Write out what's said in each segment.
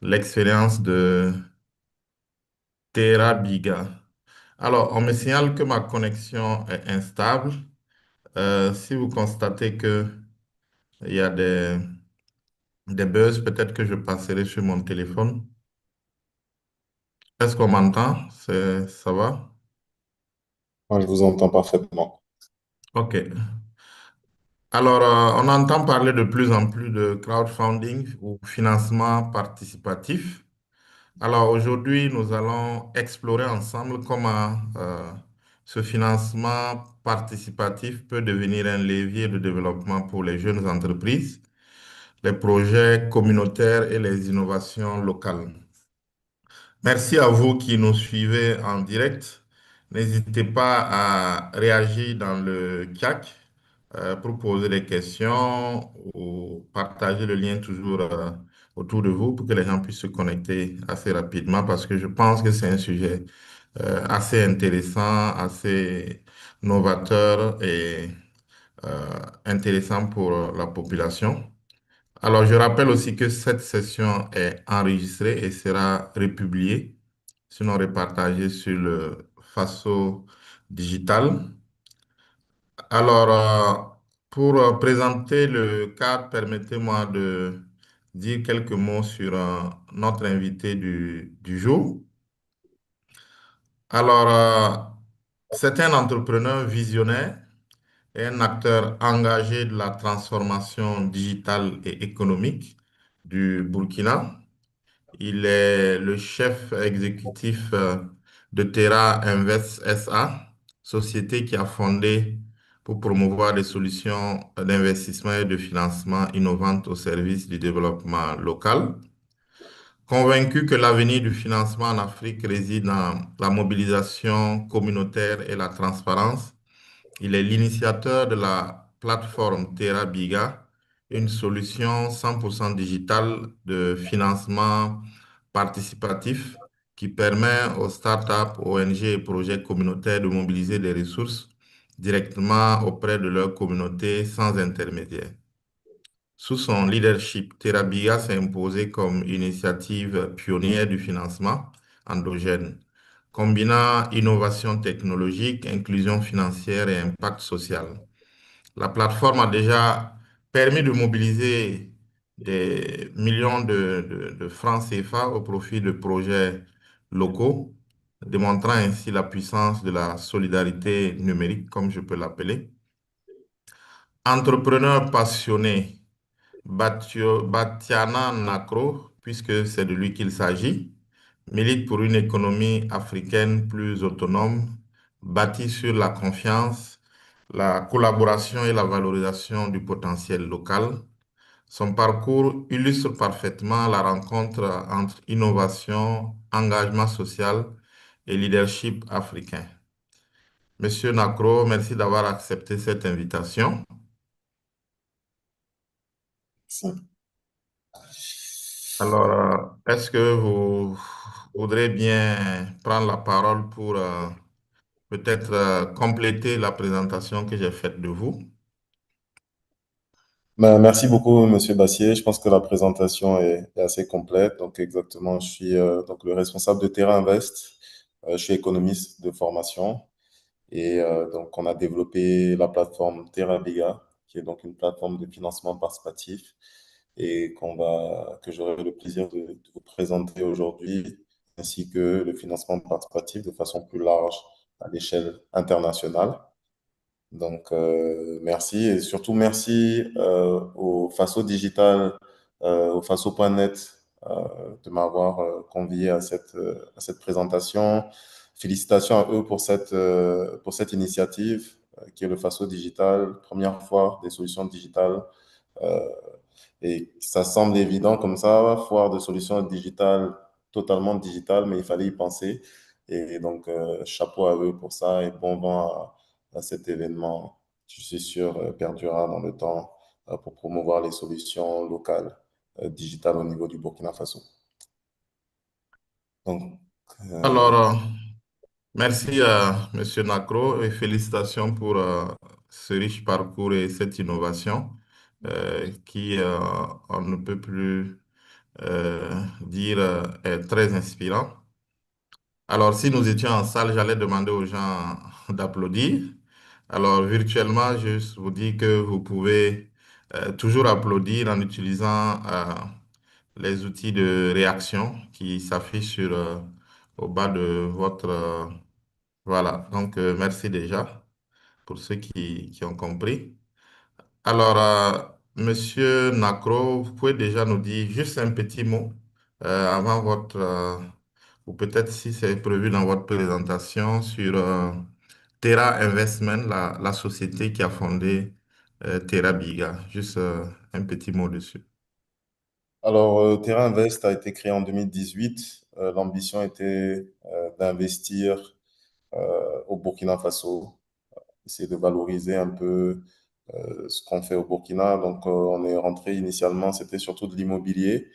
l'expérience de Terabiga. Alors, on me signale que ma connexion est instable. Si vous constatez que il y a des buzz, peut-être que je passerai sur mon téléphone. Est-ce qu'on m'entend? Ça va? Moi, je vous entends parfaitement. OK. Alors, on entend parler de plus en plus de crowdfunding ou financement participatif. Alors, aujourd'hui, nous allons explorer ensemble comment ce financement participatif peut devenir un levier de développement pour les jeunes entreprises, les projets communautaires et les innovations locales. Merci à vous qui nous suivez en direct. N'hésitez pas à réagir dans le chat pour poser des questions ou partager le lien toujours autour de vous pour que les gens puissent se connecter assez rapidement parce que je pense que c'est un sujet assez intéressant, assez novateur et intéressant pour la population. Alors, je rappelle aussi que cette session est enregistrée et sera republiée, sinon repartagée sur le Faso Digital. Alors, pour présenter le cadre, permettez-moi de dire quelques mots sur notre invité du jour. Alors, c'est un entrepreneur visionnaire et un acteur engagé de la transformation digitale et économique du Burkina. Il est le chef exécutif de Terra Invest SA, société qui a fondé pour promouvoir des solutions d'investissement et de financement innovantes au service du développement local. Convaincu que l'avenir du financement en Afrique réside dans la mobilisation communautaire et la transparence, il est l'initiateur de la plateforme Terra Biga, une solution 100% digitale de financement participatif qui permet aux startups, ONG et projets communautaires de mobiliser des ressources directement auprès de leur communauté sans intermédiaire. Sous son leadership, Terrabiga s'est imposé comme initiative pionnière du financement endogène, combinant innovation technologique, inclusion financière et impact social. La plateforme a déjà permis de mobiliser des millions de francs CFA au profit de projets locaux, démontrant ainsi la puissance de la solidarité numérique, comme je peux l'appeler. Entrepreneur passionné, Batiana Nakro, puisque c'est de lui qu'il s'agit, milite pour une économie africaine plus autonome, bâtie sur la confiance, la collaboration et la valorisation du potentiel local. Son parcours illustre parfaitement la rencontre entre innovation, engagement social et leadership africain. Monsieur Nakro, merci d'avoir accepté cette invitation. Alors, est-ce que vous voudrez bien prendre la parole pour peut-être compléter la présentation que j'ai faite de vous? Ben, merci beaucoup, Monsieur Bassier. Je pense que la présentation est assez complète. Donc, exactement, je suis donc le responsable de Terra Invest. Je suis économiste de formation et donc on a développé la plateforme Terra Biga, qui est donc une plateforme de financement participatif et que j'aurai le plaisir de vous présenter aujourd'hui, ainsi que le financement participatif de façon plus large à l'échelle internationale. Donc, merci et surtout merci au Faso Digital, au faso.net de m'avoir convié à cette présentation. Félicitations à eux pour cette initiative qui est le Faso Digital, première fois des solutions digitales. euh, et ça semble évident comme ça, foire de solutions digitales, totalement digitales, mais il fallait y penser. Et donc, chapeau à eux pour ça et bon vent à cet événement, je suis sûr, perdurera dans le temps pour promouvoir les solutions locales, digitales au niveau du Burkina Faso. Donc, Alors, euh, merci à Monsieur Nakro et félicitations pour ce riche parcours et cette innovation qui, on ne peut plus dire est très inspirant. Alors, si nous étions en salle, j'allais demander aux gens d'applaudir. Alors, virtuellement, je vous dis que vous pouvez toujours applaudir en utilisant les outils de réaction qui s'affichent au bas de votre... voilà, donc merci déjà pour ceux qui ont compris. Alors, Monsieur Nacro, vous pouvez déjà nous dire juste un petit mot avant votre, ou peut-être si c'est prévu dans votre présentation, sur Terra Investment, la société qui a fondé Terra Biga. Juste un petit mot dessus. Alors, Terra Invest a été créé en 2018. L'ambition était d'investir au Burkina Faso, essayer de valoriser un peu ce qu'on fait au Burkina. Donc, on est rentré initialement, c'était surtout de l'immobilier.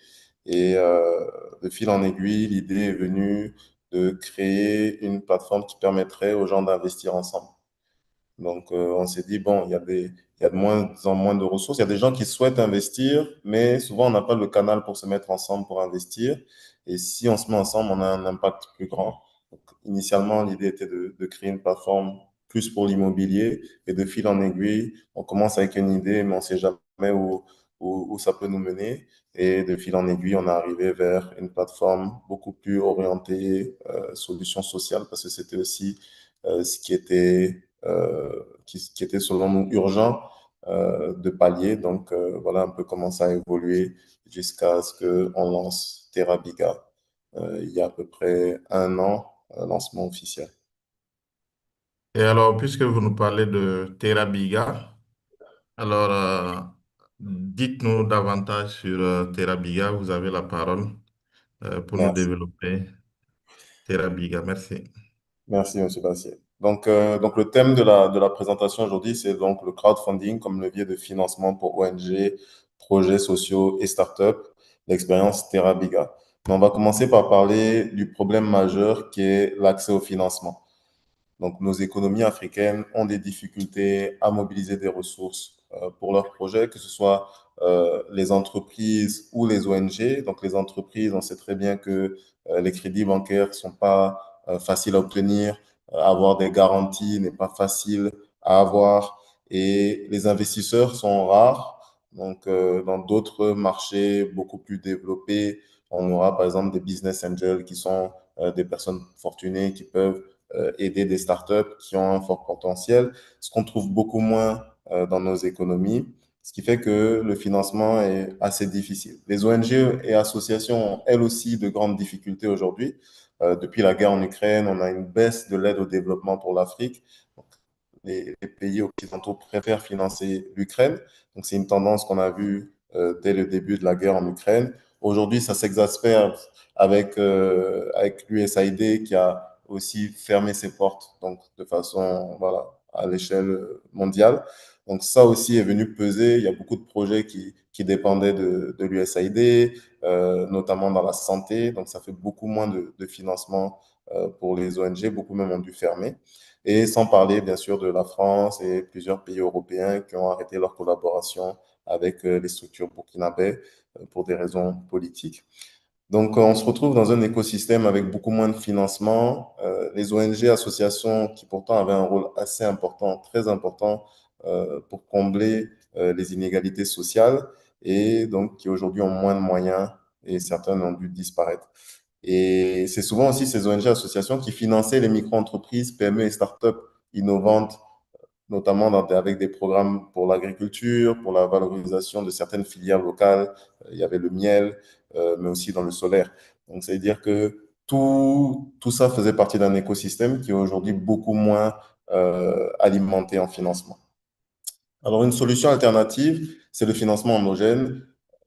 Et de fil en aiguille, l'idée est venue de créer une plateforme qui permettrait aux gens d'investir ensemble. Donc, on s'est dit, bon, il y a de moins en moins de ressources. Il y a des gens qui souhaitent investir, mais souvent, on n'a pas le canal pour se mettre ensemble pour investir. Et si on se met ensemble, on a un impact plus grand. Donc, initialement, l'idée était de créer une plateforme plus pour l'immobilier. Et de fil en aiguille, on commence avec une idée, mais on ne sait jamais où ça peut nous mener. Et de fil en aiguille, on est arrivé vers une plateforme beaucoup plus orientée solutions sociales, parce que c'était aussi ce qui était selon nous urgent de pallier. Donc voilà un peu comment ça a évolué jusqu'à ce qu'on lance TerraBiga il y a à peu près un an, lancement officiel. Et alors, puisque vous nous parlez de Terra Biga, alors dites-nous davantage sur Terra Biga. Vous avez la parole pour nous Merci. développer Terra Biga. Merci. Merci, Monsieur Bassier. Donc le thème de la présentation aujourd'hui, c'est donc le crowdfunding comme levier de financement pour ONG, projets sociaux et startups, l'expérience TerraBiga. Mais on va commencer par parler du problème majeur qui est l'accès au financement. Donc, nos économies africaines ont des difficultés à mobiliser des ressources pour leurs projets, que ce soit les entreprises ou les ONG. Donc, les entreprises, on sait très bien que les crédits bancaires ne sont pas faciles à obtenir, avoir des garanties n'est pas facile à avoir et les investisseurs sont rares. Donc, dans d'autres marchés beaucoup plus développés, on aura par exemple des business angels qui sont des personnes fortunées qui peuvent aider des startups qui ont un fort potentiel, ce qu'on trouve beaucoup moins dans nos économies, ce qui fait que le financement est assez difficile. Les ONG et associations ont elles aussi de grandes difficultés aujourd'hui. Depuis la guerre en Ukraine, on a une baisse de l'aide au développement pour l'Afrique. Les pays occidentaux préfèrent financer l'Ukraine. Donc, c'est une tendance qu'on a vue dès le début de la guerre en Ukraine. Aujourd'hui, ça s'exaspère avec l'USAID qui a aussi fermé ses portes, donc de façon, voilà, à l'échelle mondiale. Donc, ça aussi est venu peser. Il y a beaucoup de projets qui dépendaient de l'USAID, notamment dans la santé. Donc, ça fait beaucoup moins de financement pour les ONG. Beaucoup même ont dû fermer. Et sans parler, bien sûr, de la France et plusieurs pays européens qui ont arrêté leur collaboration avec les structures burkinabées pour des raisons politiques. Donc, on se retrouve dans un écosystème avec beaucoup moins de financement. Les ONG, associations qui pourtant avaient un rôle assez important, très important pour combler les inégalités sociales et donc qui aujourd'hui ont moins de moyens et certaines ont dû disparaître. Et c'est souvent aussi ces ONG associations qui finançaient les micro-entreprises, PME et startups innovantes, notamment avec des programmes pour l'agriculture, pour la valorisation de certaines filières locales. Il y avait le miel, mais aussi dans le solaire. Donc, ça veut dire que tout ça faisait partie d'un écosystème qui est aujourd'hui beaucoup moins alimenté en financement. Alors, une solution alternative, c'est le financement homogène.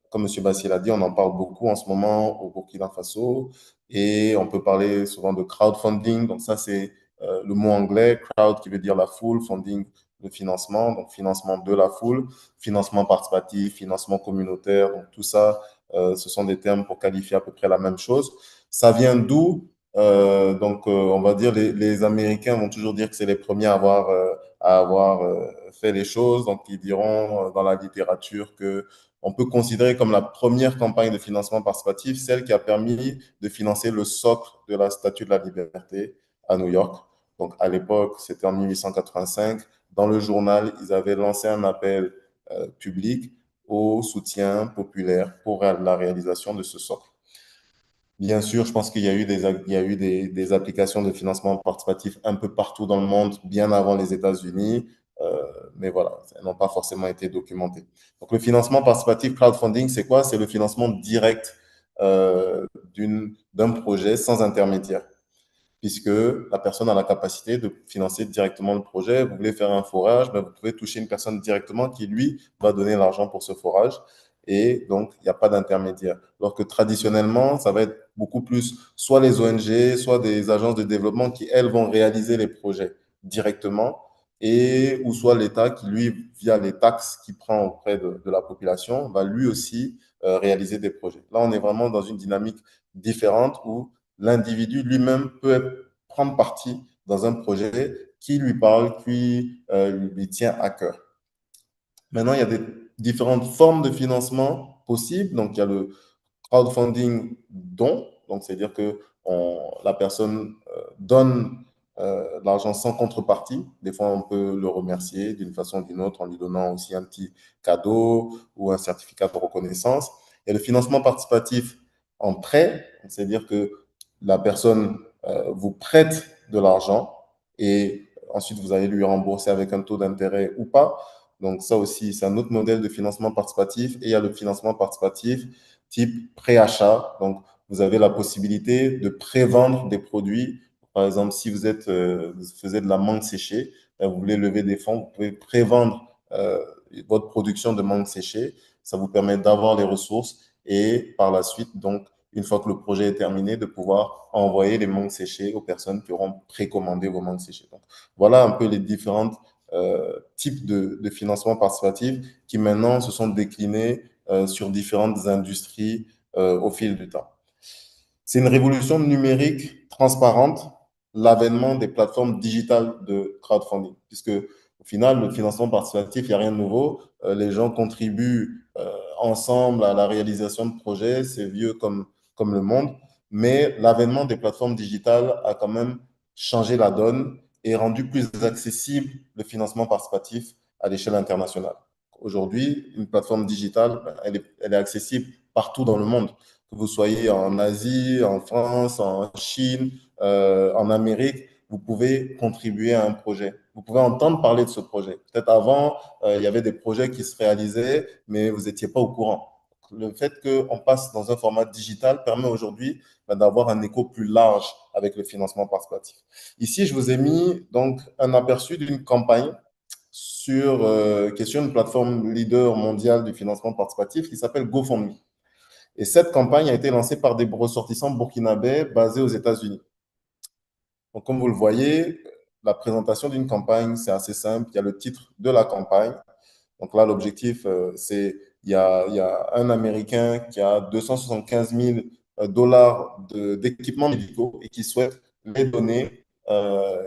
Comme M. Bassi l'a dit, on en parle beaucoup en ce moment au Burkina Faso et on peut parler souvent de crowdfunding. Donc, ça, c'est le mot anglais, crowd qui veut dire la foule, funding, le financement, donc financement de la foule, financement participatif, financement communautaire. Donc, tout ça, ce sont des termes pour qualifier à peu près la même chose. Ça vient d'où? On va dire les Américains vont toujours dire que c'est les premiers à avoir fait les choses. Donc, ils diront dans la littérature que on peut considérer comme la première campagne de financement participatif, celle qui a permis de financer le socle de la Statue de la Liberté à New York. Donc, à l'époque, c'était en 1885. Dans le journal, ils avaient lancé un appel public au soutien populaire pour la réalisation de ce socle. Bien sûr, je pense qu'il y a eu des applications de financement participatif un peu partout dans le monde, bien avant les États-Unis, euh, mais voilà, elles n'ont pas forcément été documentées. Donc, le financement participatif crowdfunding, c'est quoi? C'est le financement direct d'un projet sans intermédiaire, puisque la personne a la capacité de financer directement le projet. Vous voulez faire un forage, ben vous pouvez toucher une personne directement qui, lui, va donner l'argent pour ce forage. Et donc, il n'y a pas d'intermédiaire. Alors que traditionnellement, ça va être beaucoup plus soit les ONG, soit des agences de développement qui, elles, vont réaliser les projets directement, et ou soit l'État qui, lui, via les taxes qu'il prend auprès de la population, va lui aussi réaliser des projets. Là, on est vraiment dans une dynamique différente où l'individu lui-même peut prendre partie dans un projet qui lui parle, qui lui tient à cœur. Maintenant, il y a des différentes formes de financement possibles. Donc, il y a le crowdfunding don, donc c'est-à-dire que la personne donne l'argent sans contrepartie. Des fois, on peut le remercier d'une façon ou d'une autre en lui donnant aussi un petit cadeau ou un certificat de reconnaissance. Et le financement participatif en prêt, c'est-à-dire que la personne vous prête de l'argent et ensuite vous allez lui rembourser avec un taux d'intérêt ou pas. Donc ça aussi, c'est un autre modèle de financement participatif. Et il y a le financement participatif type préachat. Donc, vous avez la possibilité de prévendre des produits. Par exemple, si vous faisiez de la mangue séchée, vous voulez lever des fonds, vous pouvez prévendre votre production de mangue séchée. Ça vous permet d'avoir les ressources et par la suite, donc, une fois que le projet est terminé, de pouvoir envoyer les mangues séchées aux personnes qui auront précommandé vos mangues séchées. Donc, voilà un peu les différents types de financement participatif qui maintenant se sont déclinés sur différentes industries au fil du temps. C'est une révolution numérique transparente, l'avènement des plateformes digitales de crowdfunding, puisque au final, le financement participatif, il n'y a rien de nouveau. Les gens contribuent ensemble à la réalisation de projets, c'est vieux comme le monde, mais l'avènement des plateformes digitales a quand même changé la donne et rendu plus accessible le financement participatif à l'échelle internationale. Aujourd'hui, une plateforme digitale, elle est accessible partout dans le monde, que vous soyez en Asie, en France, en Chine, en Amérique, vous pouvez contribuer à un projet. Vous pouvez entendre parler de ce projet. Peut-être avant, il y avait des projets qui se réalisaient, mais vous n'étiez pas au courant. Le fait qu'on passe dans un format digital permet aujourd'hui d'avoir un écho plus large avec le financement participatif. Ici, je vous ai mis donc un aperçu d'une campagne qui est sur une plateforme leader mondiale du financement participatif qui s'appelle GoFundMe. Et cette campagne a été lancée par des ressortissants burkinabés basés aux États-Unis. Donc, comme vous le voyez, la présentation d'une campagne, c'est assez simple. Il y a le titre de la campagne. Donc là, l'objectif, c'est il y a un Américain qui a 275 000 dollars d'équipements médicaux et qui souhaite les donner,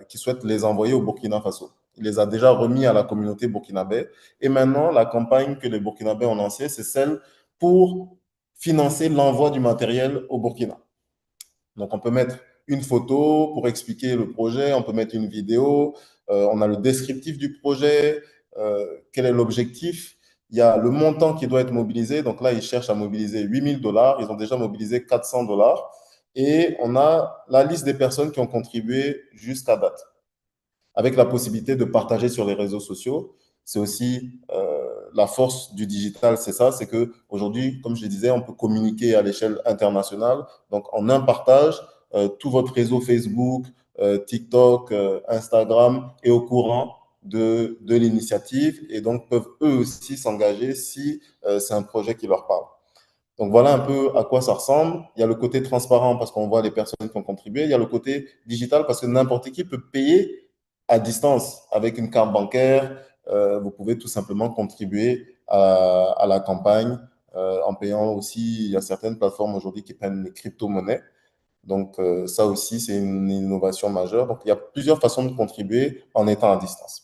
qui souhaite les envoyer au Burkina Faso. Il les a déjà remis à la communauté burkinabé. Et maintenant, la campagne que les Burkinabés ont lancée, c'est celle pour financer l'envoi du matériel au Burkina. Donc, on peut mettre une photo pour expliquer le projet, on peut mettre une vidéo, on a le descriptif du projet, quel est l'objectif. Il y a le montant qui doit être mobilisé. Donc là, ils cherchent à mobiliser 8 000 dollars. Ils ont déjà mobilisé 400 dollars. Et on a la liste des personnes qui ont contribué jusqu'à date, avec la possibilité de partager sur les réseaux sociaux. C'est aussi la force du digital, c'est ça, c'est qu'aujourd'hui, comme je le disais, on peut communiquer à l'échelle internationale. Donc, en un partage, tout votre réseau Facebook, TikTok, Instagram est au courant de l'initiative et donc peuvent eux aussi s'engager si c'est un projet qui leur parle. Donc voilà un peu à quoi ça ressemble. Il y a le côté transparent parce qu'on voit les personnes qui ont contribué. Il y a le côté digital parce que n'importe qui peut payer à distance avec une carte bancaire. Vous pouvez tout simplement contribuer à la campagne en payant aussi. Il y a certaines plateformes aujourd'hui qui prennent les crypto-monnaies. Donc ça aussi, c'est une innovation majeure. Donc il y a plusieurs façons de contribuer en étant à distance.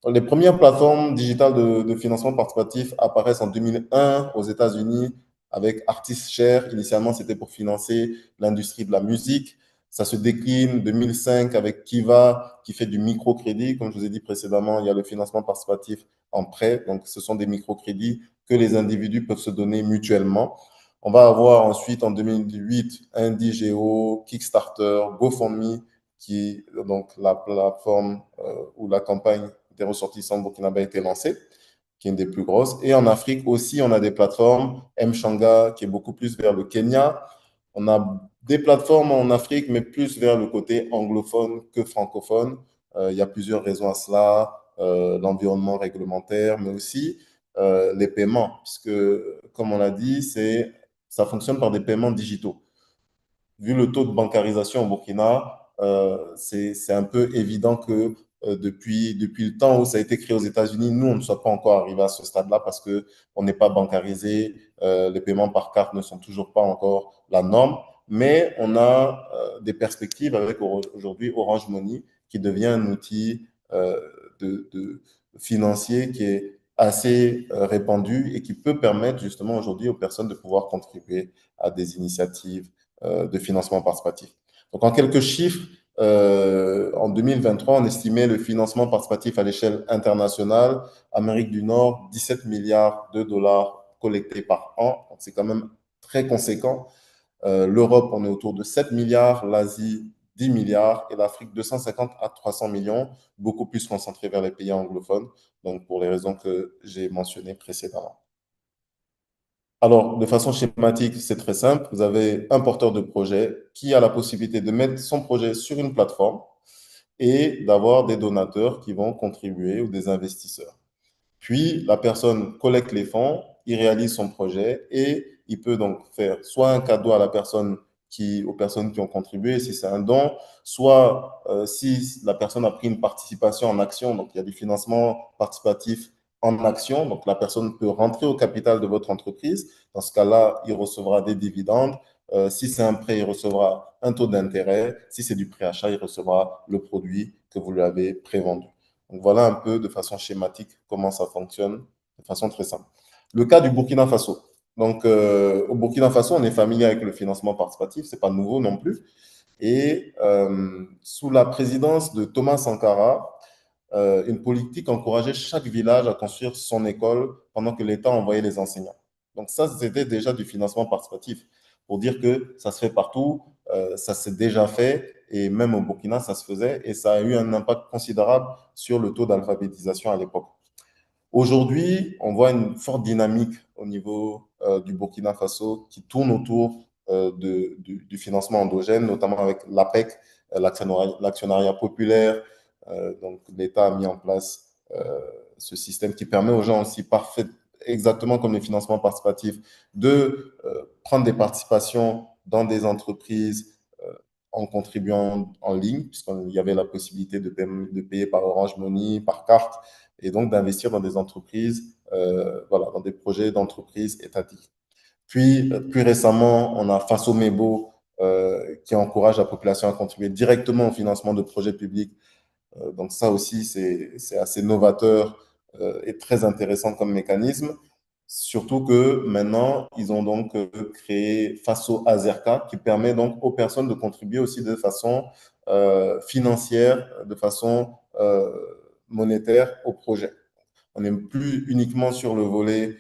Les premières plateformes digitales de financement participatif apparaissent en 2001 aux États-Unis avec ArtistShare. Initialement, c'était pour financer l'industrie de la musique. Ça se décline en 2005 avec Kiva qui fait du microcrédit. Comme je vous ai dit précédemment, il y a le financement participatif en prêt. Donc, ce sont des microcrédits que les individus peuvent se donner mutuellement. On va avoir ensuite en 2008 Indiegogo, Kickstarter, GoFundMe, qui est donc la plateforme où la campagne des ressortissants burkinabés a été lancée, qui est une des plus grosses. Et en Afrique aussi, on a des plateformes, Mshanga, qui est beaucoup plus vers le Kenya. On a des plateformes en Afrique, mais plus vers le côté anglophone que francophone. Il y a plusieurs raisons à cela, l'environnement réglementaire, mais aussi les paiements, puisque, comme on l'a dit, ça fonctionne par des paiements digitaux. Vu le taux de bancarisation au Burkina, c'est un peu évident que depuis le temps où ça a été créé aux États-Unis, nous, on ne soit pas encore arrivé à ce stade-là parce qu'on n'est pas bancarisé, les paiements par carte ne sont toujours pas encore la norme, mais on a des perspectives avec aujourd'hui Orange Money qui devient un outil de financier qui est assez répandu et qui peut permettre justement aujourd'hui aux personnes de pouvoir contribuer à des initiatives de financement participatif. Donc, en quelques chiffres, en 2023, on estimait le financement participatif à l'échelle internationale, Amérique du Nord, 17 milliards de dollars collectés par an. Donc, c'est quand même très conséquent. L'Europe, on est autour de 7 milliards, l'Asie, 10 milliards et l'Afrique, 250 à 300 millions, beaucoup plus concentré vers les pays anglophones, donc pour les raisons que j'ai mentionnées précédemment. Alors, de façon schématique, c'est très simple. Vous avez un porteur de projet qui a la possibilité de mettre son projet sur une plateforme et d'avoir des donateurs qui vont contribuer ou des investisseurs. Puis, la personne collecte les fonds, il réalise son projet et il peut donc faire soit un cadeau à aux personnes qui ont contribué, si c'est un don, soit si la personne a pris une participation en action, donc il y a du financement participatif en action, donc la personne peut rentrer au capital de votre entreprise. Dans ce cas-là, il recevra des dividendes. Si c'est un prêt, il recevra un taux d'intérêt. Si c'est du préachat, il recevra le produit que vous lui avez prévendu. Donc voilà un peu de façon schématique comment ça fonctionne de façon très simple. Le cas du Burkina Faso. Donc au Burkina Faso, on est familier avec le financement participatif, c'est pas nouveau non plus. Et sous la présidence de Thomas Sankara, une politique encourageait chaque village à construire son école pendant que l'État envoyait les enseignants. Donc ça, c'était déjà du financement participatif. Pour dire que ça se fait partout, ça s'est déjà fait, et même au Burkina, ça se faisait, et ça a eu un impact considérable sur le taux d'alphabétisation à l'époque. Aujourd'hui, on voit une forte dynamique au niveau du Burkina Faso qui tourne autour du financement endogène, notamment avec l'APEC, l'actionnariat populaire. Donc, l'État a mis en place ce système qui permet aux gens aussi, exactement comme les financements participatifs, de prendre des participations dans des entreprises en contribuant en ligne, puisqu'il y avait la possibilité de payer par Orange Money, par carte, et donc d'investir dans des entreprises, voilà, dans des projets d'entreprises étatiques. Puis, plus récemment, on a Fasomebo qui encourage la population à contribuer directement au financement de projets publics. Donc ça aussi, c'est assez novateur et très intéressant comme mécanisme. Surtout que maintenant, ils ont donc créé Faso Azerka qui permet donc aux personnes de contribuer aussi de façon financière, de façon monétaire au projet. On n'est plus uniquement sur le volet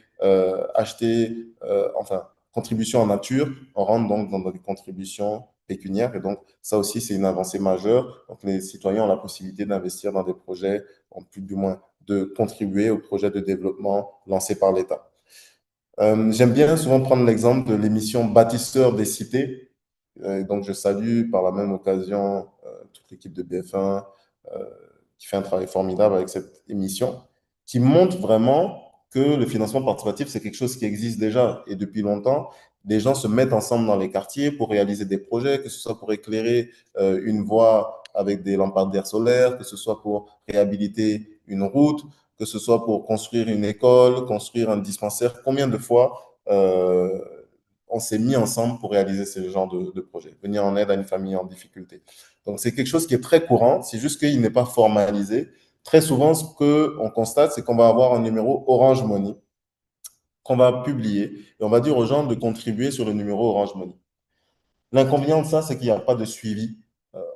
acheter, enfin, contribution en nature, on rentre donc dans des contributions pécuniaires et donc ça aussi c'est une avancée majeure. Donc les citoyens ont la possibilité d'investir dans des projets, en plus du moins de contribuer aux projets de développement lancés par l'État. J'aime bien souvent prendre l'exemple de l'émission Bâtisseurs des cités. Donc je salue par la même occasion toute l'équipe de BF1 euh, qui fait un travail formidable avec cette émission, qui montre vraiment que le financement participatif, c'est quelque chose qui existe déjà et depuis longtemps. Les gens se mettent ensemble dans les quartiers pour réaliser des projets, que ce soit pour éclairer une voie avec des lampadaires solaires, que ce soit pour réhabiliter une route, que ce soit pour construire une école, construire un dispensaire. Combien de fois on s'est mis ensemble pour réaliser ce genre de projet, venir en aide à une famille en difficulté. Donc, c'est quelque chose qui est très courant, c'est juste qu'il n'est pas formalisé. très souvent, ce qu'on constate, c'est qu'on va avoir un numéro Orange Money qu'on va publier et on va dire aux gens de contribuer sur le numéro Orange Money. L'inconvénient de ça, c'est qu'il n'y a pas de suivi.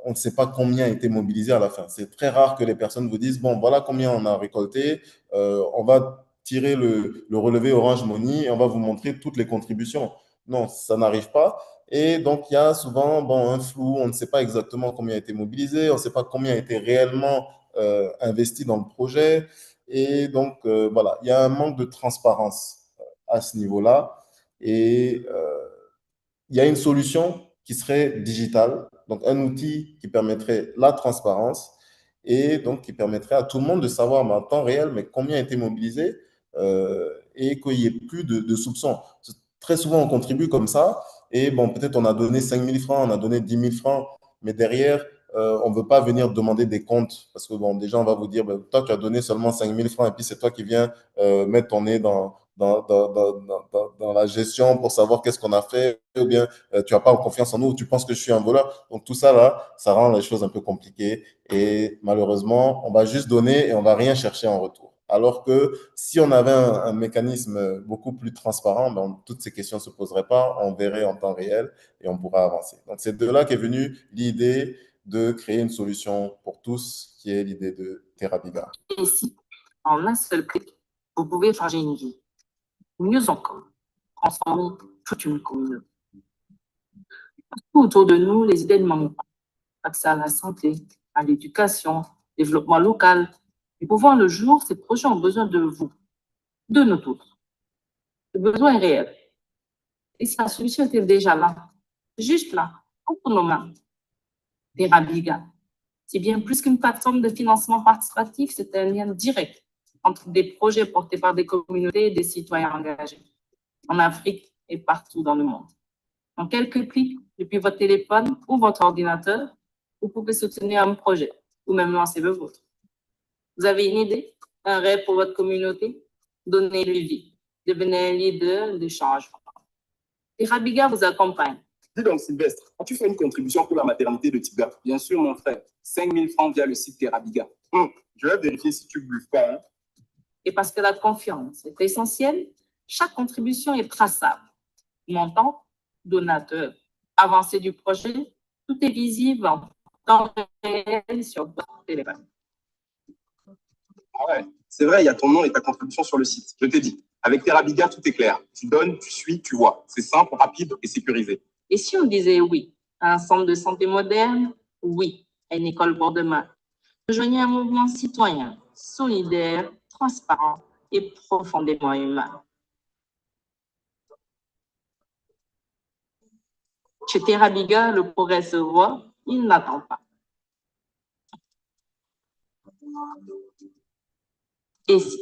On ne sait pas combien a été mobilisé à la fin. C'est très rare que les personnes vous disent, bon, voilà combien on a récolté, on va tirer le relevé Orange Money et on va vous montrer toutes les contributions. Non, ça n'arrive pas. Et donc, il y a souvent bon, un flou, on ne sait pas exactement combien a été mobilisé, on ne sait pas combien a été réellement investi dans le projet. Et donc, voilà, il y a un manque de transparence à ce niveau-là. Et il y a une solution qui serait digitale, donc un outil qui permettrait la transparence et donc qui permettrait à tout le monde de savoir mais en temps réel mais combien a été mobilisé et qu'il n'y ait plus de soupçons. Très souvent, on contribue comme ça et bon, peut-être on a donné 5 000 francs, on a donné 10 000 francs, mais derrière, on ne veut pas venir demander des comptes parce que bon, déjà, on va vous dire, ben, toi, tu as donné seulement 5 000 francs et puis c'est toi qui viens mettre ton nez dans la gestion pour savoir qu'est-ce qu'on a fait, ou bien tu n'as pas confiance en nous, ou tu penses que je suis un voleur. Donc tout ça, là, ça rend les choses un peu compliquées. Et malheureusement, on va juste donner et on va rien chercher en retour. Alors que si on avait un mécanisme beaucoup plus transparent, ben, toutes ces questions ne se poseraient pas, on verrait en temps réel et on pourra avancer. Donc c'est de là qu'est venue l'idée de créer une solution pour tous, qui est l'idée de TerraBiga. Ici, en un seul clic, vous pouvez changer une vie. Mieux encore, transformer toute une communauté. Tout autour de nous, les idées ne manquent pas. Accès à la santé, à l'éducation, développement local. Et pour voir le jour, ces projets ont besoin de vous, de nous tous. Le besoin est réel. Et si la solution était déjà là, juste là, entre nos mains, TerraBiga, c'est bien plus qu'une plateforme de financement participatif, c'est un lien direct entre des projets portés par des communautés et des citoyens engagés, en Afrique et partout dans le monde. En quelques clics, depuis votre téléphone ou votre ordinateur, vous pouvez soutenir un projet ou même lancer le vôtre. Vous avez une idée, un rêve pour votre communauté? Donnez-lui vie. Devenez un leader de changement. TerraBiga vous accompagne. Dis donc, Sylvestre, as-tu fait une contribution pour la maternité de Tiga? Bien sûr, mon frère. 5 000 francs via le site TerraBiga. Je vais vérifier si tu ne bluffes pas. Hein? Et parce que la confiance est essentielle, chaque contribution est traçable. Montant, donateur, avancée du projet, tout est visible en temps réel sur votre téléphone. Ah ouais, c'est vrai, il y a ton nom et ta contribution sur le site. Je t'ai dit, avec TerraBiga, tout est clair. Tu donnes, tu suis, tu vois. C'est simple, rapide et sécurisé. Et si on disait oui à un centre de santé moderne, oui à une école pour demain, rejoignez un mouvement citoyen, solidaire, transparent et profondément humain. Chez TerraBiga, le progrès se voit, il n'attend pas. Et si?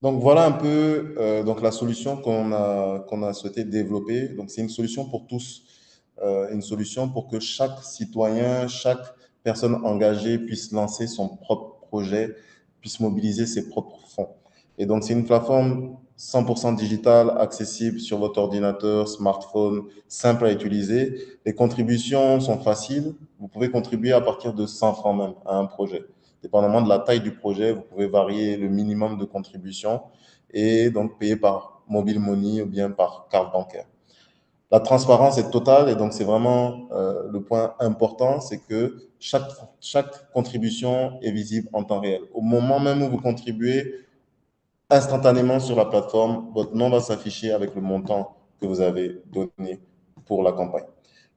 Donc voilà un peu donc la solution qu'on a souhaité développer. Donc c'est une solution pour tous, une solution pour que chaque citoyen, chaque personne engagée puisse lancer son propre projet, puisse mobiliser ses propres fonds. Et donc c'est une plateforme 100% digitale, accessible sur votre ordinateur, smartphone, simple à utiliser. Les contributions sont faciles. Vous pouvez contribuer à partir de 100 francs même à un projet. Dépendamment de la taille du projet, vous pouvez varier le minimum de contribution et donc payer par mobile money ou bien par carte bancaire. La transparence est totale et donc c'est vraiment le point important, c'est que chaque contribution est visible en temps réel. Au moment même où vous contribuez, instantanément sur la plateforme, votre nom va s'afficher avec le montant que vous avez donné pour la campagne.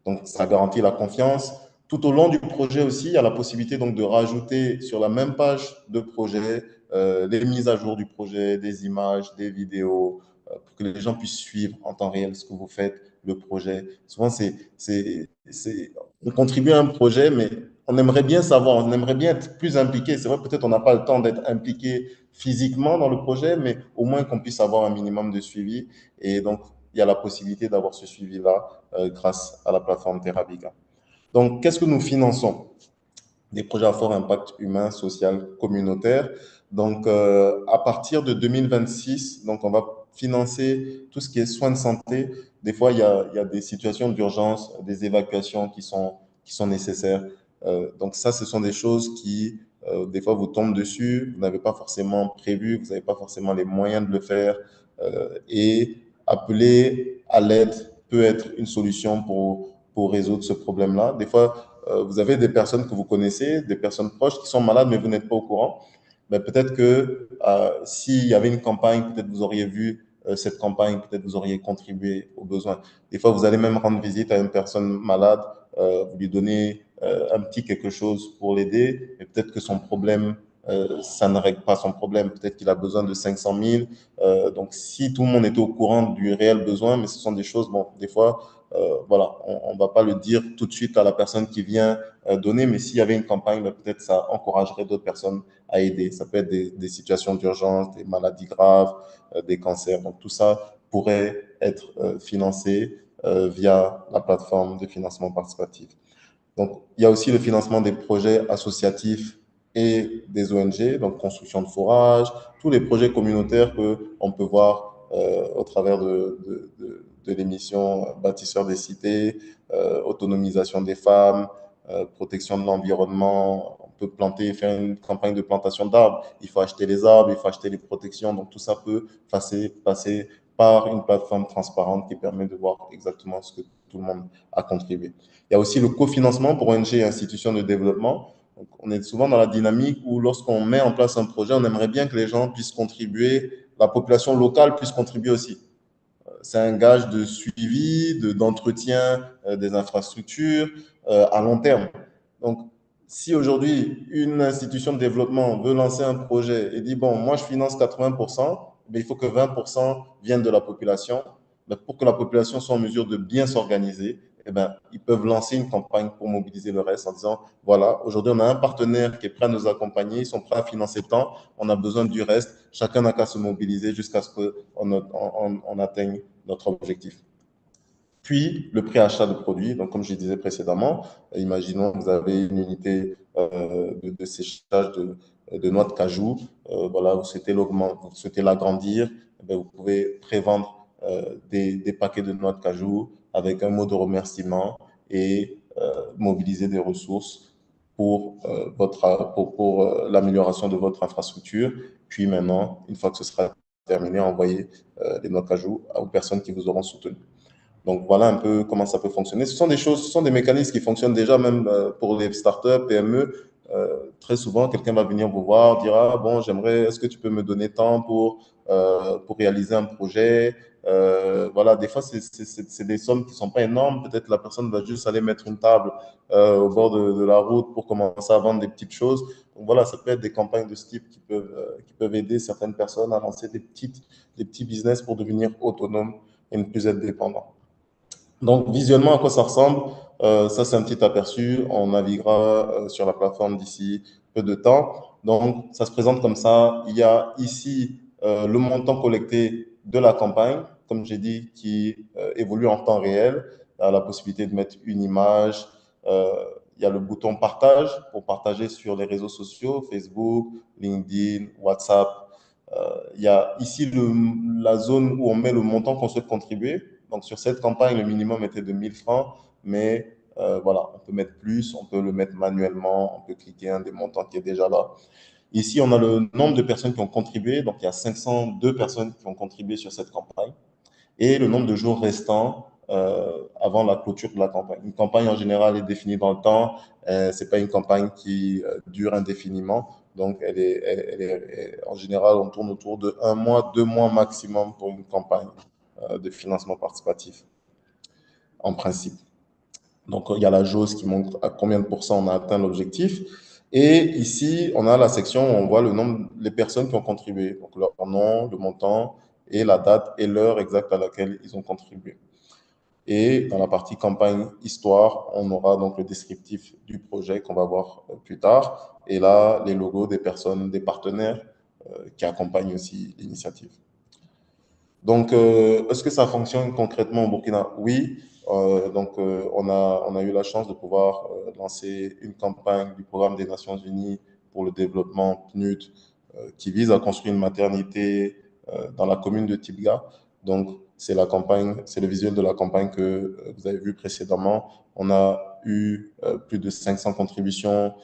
Donc, ça garantit la confiance. Tout au long du projet aussi, il y a la possibilité donc de rajouter sur la même page de projet les mises à jour du projet, des images, des vidéos, pour que les gens puissent suivre en temps réel ce que vous faites, le projet. Souvent, on contribue à un projet, mais on aimerait bien savoir, on aimerait bien être plus impliqué. C'est vrai, peut-être on n'a pas le temps d'être impliqué physiquement dans le projet, mais au moins qu'on puisse avoir un minimum de suivi. Et donc, il y a la possibilité d'avoir ce suivi-là grâce à la plateforme TerraBiga. Donc, qu'est-ce que nous finançons? Des projets à fort impact humain, social, communautaire. Donc, à partir de 2026, donc on va financer tout ce qui est soins de santé. Des fois, il y a des situations d'urgence, des évacuations qui sont nécessaires. Donc, ça, ce sont des choses qui Des fois, vous tombez dessus, vous n'avez pas forcément prévu, vous n'avez pas forcément les moyens de le faire. Et appeler à l'aide peut être une solution pour résoudre ce problème-là. Des fois, vous avez des personnes que vous connaissez, des personnes proches qui sont malades, mais vous n'êtes pas au courant. Mais peut-être que s'il y avait une campagne, peut-être vous auriez vu cette campagne, peut-être vous auriez contribué aux besoins. Des fois, vous allez même rendre visite à une personne malade, vous lui donnez un petit quelque chose pour l'aider, et peut-être que son problème, ça ne règle pas son problème. Peut-être qu'il a besoin de 500 000. Donc, si tout le monde était au courant du réel besoin, mais ce sont des choses, bon, des fois, voilà, on ne va pas le dire tout de suite à la personne qui vient donner, mais s'il y avait une campagne, peut-être ça encouragerait d'autres personnes à aider. Ça peut être des situations d'urgence, des maladies graves, des cancers. Donc, tout ça pourrait être financé via la plateforme de financement participatif. Donc, il y a aussi le financement des projets associatifs et des ONG, donc construction de forages, tous les projets communautaires qu'on peut voir au travers de l'émission Bâtisseurs des cités, autonomisation des femmes, protection de l'environnement. On peut planter, faire une campagne de plantation d'arbres. Il faut acheter les arbres, il faut acheter les protections. Donc, tout ça peut passer par une plateforme transparente qui permet de voir exactement ce que tout le monde a contribué. Il y a aussi le cofinancement pour ONG et institutions de développement. Donc, on est souvent dans la dynamique où lorsqu'on met en place un projet, on aimerait bien que les gens puissent contribuer, la population locale puisse contribuer aussi. C'est un gage de suivi, d'entretien des infrastructures à long terme. Donc, si aujourd'hui, une institution de développement veut lancer un projet et dit, bon, moi, je finance 80%, mais il faut que 20% viennent de la population. Mais pour que la population soit en mesure de bien s'organiser, eh ben, ils peuvent lancer une campagne pour mobiliser le reste en disant, voilà, aujourd'hui, on a un partenaire qui est prêt à nous accompagner, ils sont prêts à financer tant, on a besoin du reste, chacun n'a qu'à se mobiliser jusqu'à ce qu'on atteigne notre objectif. Puis, le préachat de produits. Donc, comme je disais précédemment, imaginons que vous avez une unité de séchage de noix de cajou. Voilà, vous souhaitez l'agrandir. Eh vous pouvez prévendre des paquets de noix de cajou avec un mot de remerciement et mobiliser des ressources pour l'amélioration de votre infrastructure. Puis maintenant, une fois que ce sera terminé, envoyer les noix de cajou aux personnes qui vous auront soutenu. Donc, voilà un peu comment ça peut fonctionner. Ce sont des mécanismes qui fonctionnent déjà même pour les startups, PME. Très souvent, quelqu'un va venir vous voir, dire, ah, bon, est-ce que tu peux me donner temps pour réaliser un projet? Voilà, des fois, c'est des sommes qui ne sont pas énormes. Peut-être la personne va juste aller mettre une table au bord de la route pour commencer à vendre des petites choses. Donc, voilà, ça peut être des campagnes de ce type qui peuvent aider certaines personnes à lancer des petits business pour devenir autonomes et ne plus être dépendants. Donc, visuellement, à quoi ça ressemble? Ça, c'est un petit aperçu. On naviguera sur la plateforme d'ici peu de temps. Donc, ça se présente comme ça. Il y a ici le montant collecté de la campagne, comme j'ai dit, qui évolue en temps réel. Il y a la possibilité de mettre une image. Il y a le bouton partage pour partager sur les réseaux sociaux, Facebook, LinkedIn, WhatsApp. Il y a ici la zone où on met le montant qu'on souhaite contribuer. Donc, sur cette campagne, le minimum était de 1000 francs, mais voilà, on peut mettre plus, on peut le mettre manuellement, on peut cliquer un des montants qui est déjà là. Ici, on a le nombre de personnes qui ont contribué. Donc, il y a 502 personnes qui ont contribué sur cette campagne et le nombre de jours restants avant la clôture de la campagne. Une campagne, en général, est définie dans le temps. Ce n'est pas une campagne qui dure indéfiniment. Donc, en général, on tourne autour de 1 mois, 2 mois maximum pour une campagne de financement participatif, en principe. Donc, il y a la jauge qui montre à combien de pourcents on a atteint l'objectif. Et ici, on a la section où on voit les personnes qui ont contribué, donc leur nom, le montant et la date et l'heure exacte à laquelle ils ont contribué. Et dans la partie campagne histoire, on aura donc le descriptif du projet qu'on va voir plus tard. Et là, les logos des personnes, des partenaires qui accompagnent aussi l'initiative. Donc, est-ce que ça fonctionne concrètement au Burkina? Oui. On a eu la chance de pouvoir lancer une campagne du programme des Nations Unies pour le développement PNUD qui vise à construire une maternité dans la commune de Tibga. Donc, c'est le visuel de la campagne que vous avez vu précédemment. On a eu plus de 500 contributions,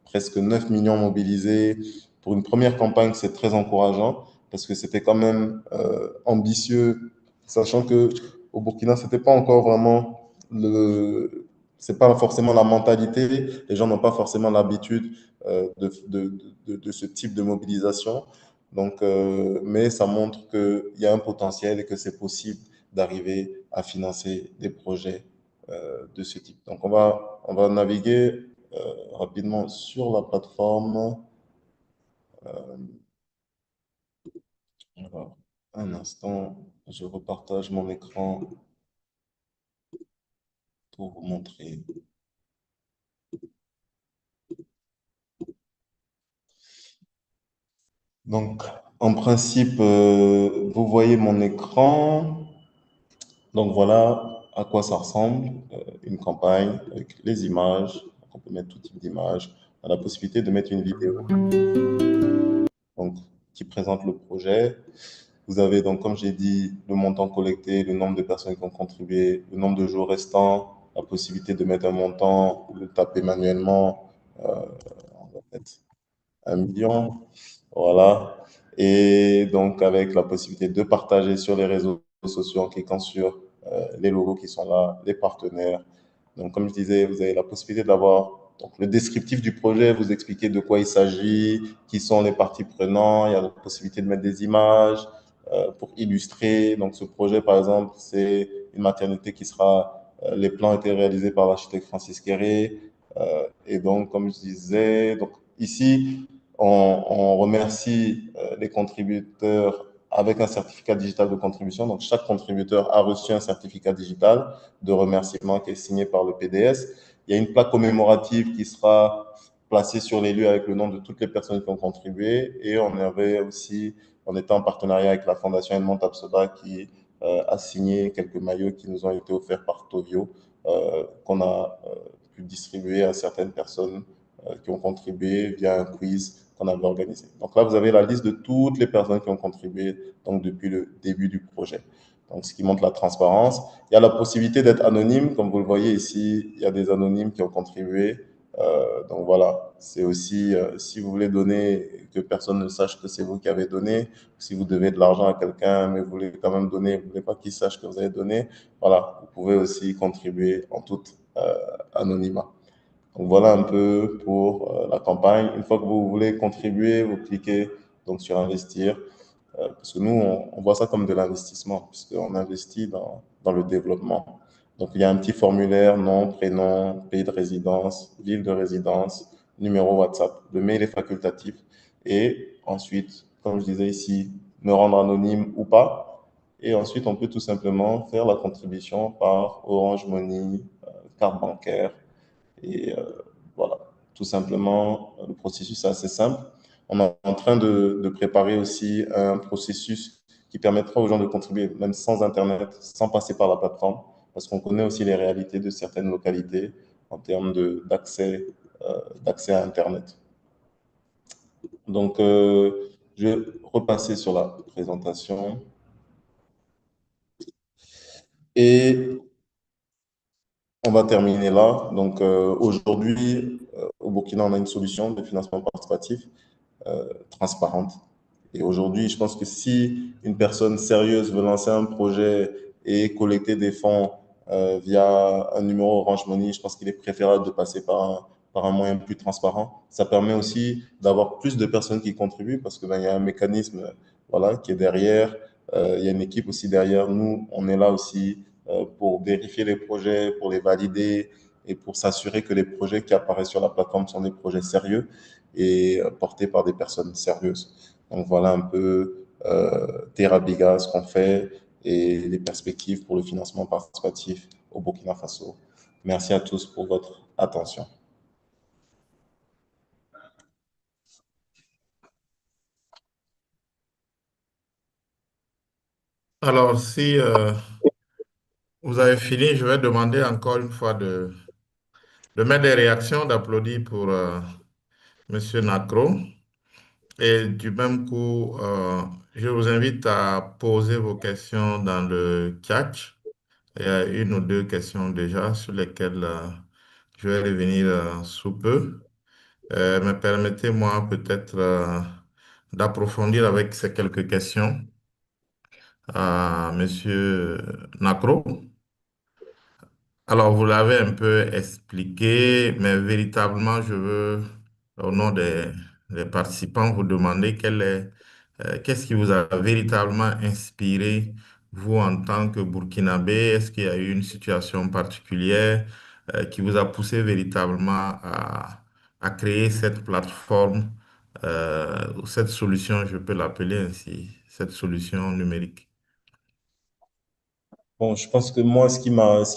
presque 9 millions mobilisés. Pour une première campagne, c'est très encourageant parce que c'était quand même ambitieux, sachant que au Burkina, c'était pas encore vraiment c'est pas forcément la mentalité. Les gens n'ont pas forcément l'habitude de ce type de mobilisation. Donc, mais ça montre qu'il y a un potentiel et que c'est possible d'arriver à financer des projets de ce type. Donc, on va naviguer rapidement sur la plateforme. Alors, un instant, je repartage mon écran pour vous montrer. Donc, en principe, vous voyez mon écran. Donc, voilà à quoi ça ressemble, une campagne avec les images. On peut mettre tout type d'images. On a la possibilité de mettre une vidéo donc, qui présente le projet. Vous avez donc, comme j'ai dit, le montant collecté, le nombre de personnes qui ont contribué, le nombre de jours restants, la possibilité de mettre un montant, le taper manuellement, on va mettre 1 million, voilà. Et donc, avec la possibilité de partager sur les réseaux sociaux en cliquant sur les logos qui sont là, les partenaires. Donc, comme je disais, vous avez la possibilité d'avoir donc, le descriptif du projet, vous expliquer de quoi il s'agit, qui sont les parties prenantes. Il y a la possibilité de mettre des images pour illustrer. Donc, ce projet, par exemple, c'est une maternité qui sera. Les plans ont été réalisés par l'architecte Francis Quéré. Et donc, comme je disais, donc, ici, on remercie les contributeurs avec un certificat digital de contribution. Donc, chaque contributeur a reçu un certificat digital de remerciement qui est signé par le PDS. Il y a une plaque commémorative qui sera placée sur les lieux avec le nom de toutes les personnes qui ont contribué. Et on avait aussi, on était en partenariat avec la Fondation Edmond Tapsoba qui a signé quelques maillots qui nous ont été offerts par Tovio, qu'on a pu distribuer à certaines personnes qui ont contribué via un quiz qu'on avait organisé. Donc là, vous avez la liste de toutes les personnes qui ont contribué donc depuis le début du projet. Donc, ce qui montre la transparence. Il y a la possibilité d'être anonyme. Comme vous le voyez ici, il y a des anonymes qui ont contribué. Donc voilà, c'est aussi, si vous voulez donner, que personne ne sache que c'est vous qui avez donné, si vous devez de l'argent à quelqu'un, mais vous voulez quand même donner, vous ne voulez pas qu'il sache que vous avez donné, voilà, vous pouvez aussi contribuer en toute anonymat. Donc voilà un peu pour la campagne. Une fois que vous voulez contribuer, vous cliquez donc sur investir, parce que nous, on voit ça comme de l'investissement, puisqu'on investit dans le développement. Donc il y a un petit formulaire, nom, prénom, pays de résidence, ville de résidence, numéro WhatsApp. Le mail est facultatif. Et ensuite, comme je disais ici, me rendre anonyme ou pas. Et ensuite, on peut tout simplement faire la contribution par Orange Money, carte bancaire, et voilà, tout simplement, le processus est assez simple. On est en train de préparer aussi un processus qui permettra aux gens de contribuer, même sans Internet, sans passer par la plateforme, parce qu'on connaît aussi les réalités de certaines localités en termes d'accès à Internet. Donc, je vais repasser sur la présentation. Et on va terminer là. Donc, aujourd'hui, au Burkina, on a une solution de financement participatif transparente. Et aujourd'hui, je pense que si une personne sérieuse veut lancer un projet et collecter des fonds via un numéro Orange Money, je pense qu'il est préférable de passer par un moyen plus transparent. Ça permet aussi d'avoir plus de personnes qui contribuent parce que ben, il y a un mécanisme voilà, qui est derrière. Il y a une équipe aussi derrière. Nous, on est là aussi pour vérifier les projets, pour les valider et pour s'assurer que les projets qui apparaissent sur la plateforme sont des projets sérieux et portés par des personnes sérieuses. Donc voilà un peu Terra Biga, ce qu'on fait et les perspectives pour le financement participatif au Burkina Faso. Merci à tous pour votre attention. Alors, si vous avez fini, je vais demander encore une fois de mettre des réactions, d'applaudir pour Monsieur Nacro. Et du même coup, je vous invite à poser vos questions dans le chat. Il y a une ou deux questions déjà sur lesquelles Je vais revenir sous peu. Mais permettez-moi peut-être d'approfondir avec ces quelques questions à Monsieur Nacro. Alors, vous l'avez un peu expliqué, mais véritablement, je veux, au nom des participants, vous demander qu'est-ce qui vous a véritablement inspiré, vous, en tant que Burkinabé? Est-ce qu'il y a eu une situation particulière, qui vous a poussé véritablement à créer cette plateforme, ou cette solution, je peux l'appeler ainsi, cette solution numérique? Bon, je pense que moi, ce qui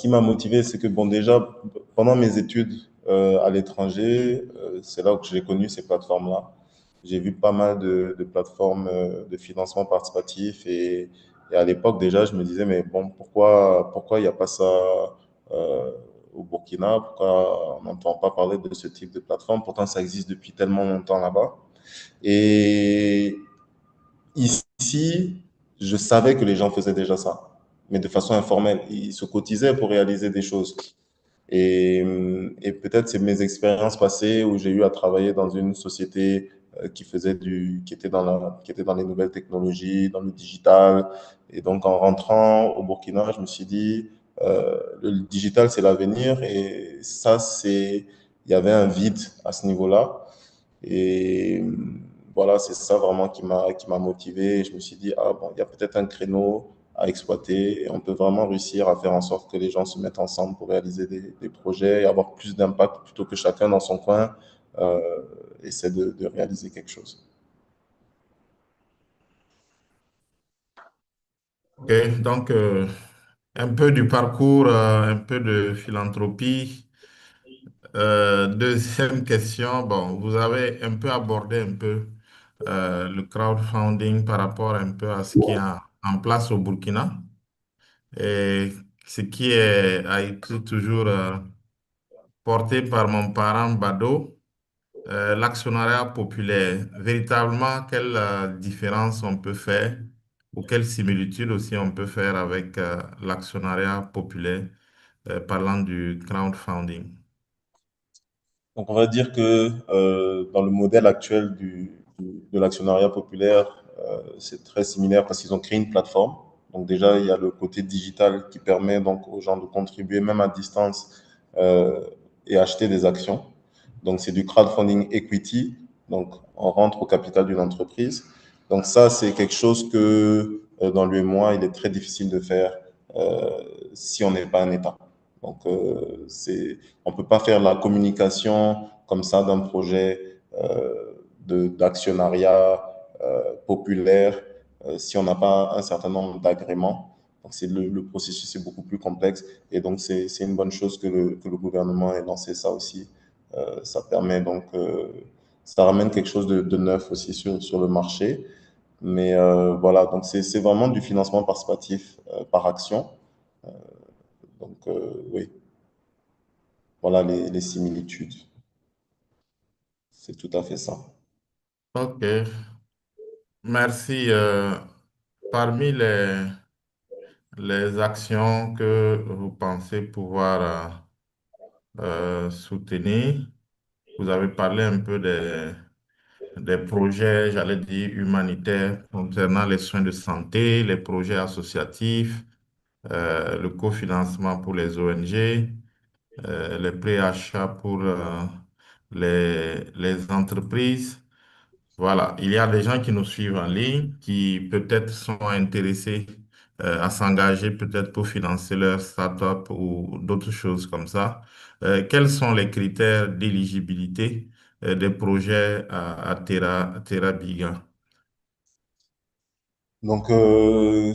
m'a motivé, c'est que, bon, déjà, pendant mes études à l'étranger, c'est là que j'ai connu ces plateformes-là. J'ai vu pas mal de plateformes de financement participatif et à l'époque, déjà, je me disais, mais bon, pourquoi il n'y a pas ça euh, au Burkina? Pourquoi on n'entend pas parler de ce type de plateforme? Pourtant, ça existe depuis tellement longtemps là-bas. Et ici, je savais que les gens faisaient déjà ça, mais de façon informelle. Ils se cotisaient pour réaliser des choses. Et peut-être c'est mes expériences passées où j'ai eu à travailler dans une société qui était dans les nouvelles technologies, dans le digital. Et donc, en rentrant au Burkina, je me suis dit, le digital, c'est l'avenir. Et ça, il y avait un vide à ce niveau-là. Et voilà, c'est ça vraiment qui m'a motivé. Je me suis dit, ah bon, il y a peut-être un créneau à exploiter et on peut vraiment réussir à faire en sorte que les gens se mettent ensemble pour réaliser des projets et avoir plus d'impact plutôt que chacun dans son coin euh, essaie de réaliser quelque chose. Ok, donc un peu du parcours, un peu de philanthropie. Deuxième question, bon, vous avez un peu abordé un peu le crowdfunding par rapport un peu à ce qui est en place au Burkina et ce qui a été toujours porté par mon parent Bado, l'actionnariat populaire. Véritablement, quelle différence on peut faire ou quelle similitude aussi on peut faire avec l'actionnariat populaire, parlant du crowdfunding? Donc, on va dire que dans le modèle actuel de l'actionnariat populaire, c'est très similaire parce qu'ils ont créé une plateforme. Donc, déjà, il y a le côté digital qui permet donc aux gens de contribuer même à distance euh, et acheter des actions. Donc, c'est du crowdfunding equity. Donc, on rentre au capital d'une entreprise. Donc, ça, c'est quelque chose que dans l'UEMOA, il est très difficile de faire si on n'est pas un État. Donc, on ne peut pas faire la communication comme ça d'un projet d'actionnariat populaire si on n'a pas un certain nombre d'agréments. Donc, le processus est beaucoup plus complexe et donc c'est une bonne chose que le gouvernement ait lancé ça aussi. Ça permet donc, ça ramène quelque chose de neuf aussi sur le marché. Mais voilà, donc c'est vraiment du financement participatif par action. Donc oui, voilà les similitudes. C'est tout à fait ça. Ok, merci. Parmi les actions que vous pensez pouvoir soutenir, vous avez parlé un peu des projets, j'allais dire, humanitaires concernant les soins de santé, les projets associatifs, le cofinancement pour les ONG, les pré-achats pour les entreprises. Voilà, il y a des gens qui nous suivent en ligne, qui peut-être sont intéressés à s'engager peut-être pour financer leur start-up ou d'autres choses comme ça. Quels sont les critères d'éligibilité des projets à Terra Biga? Donc,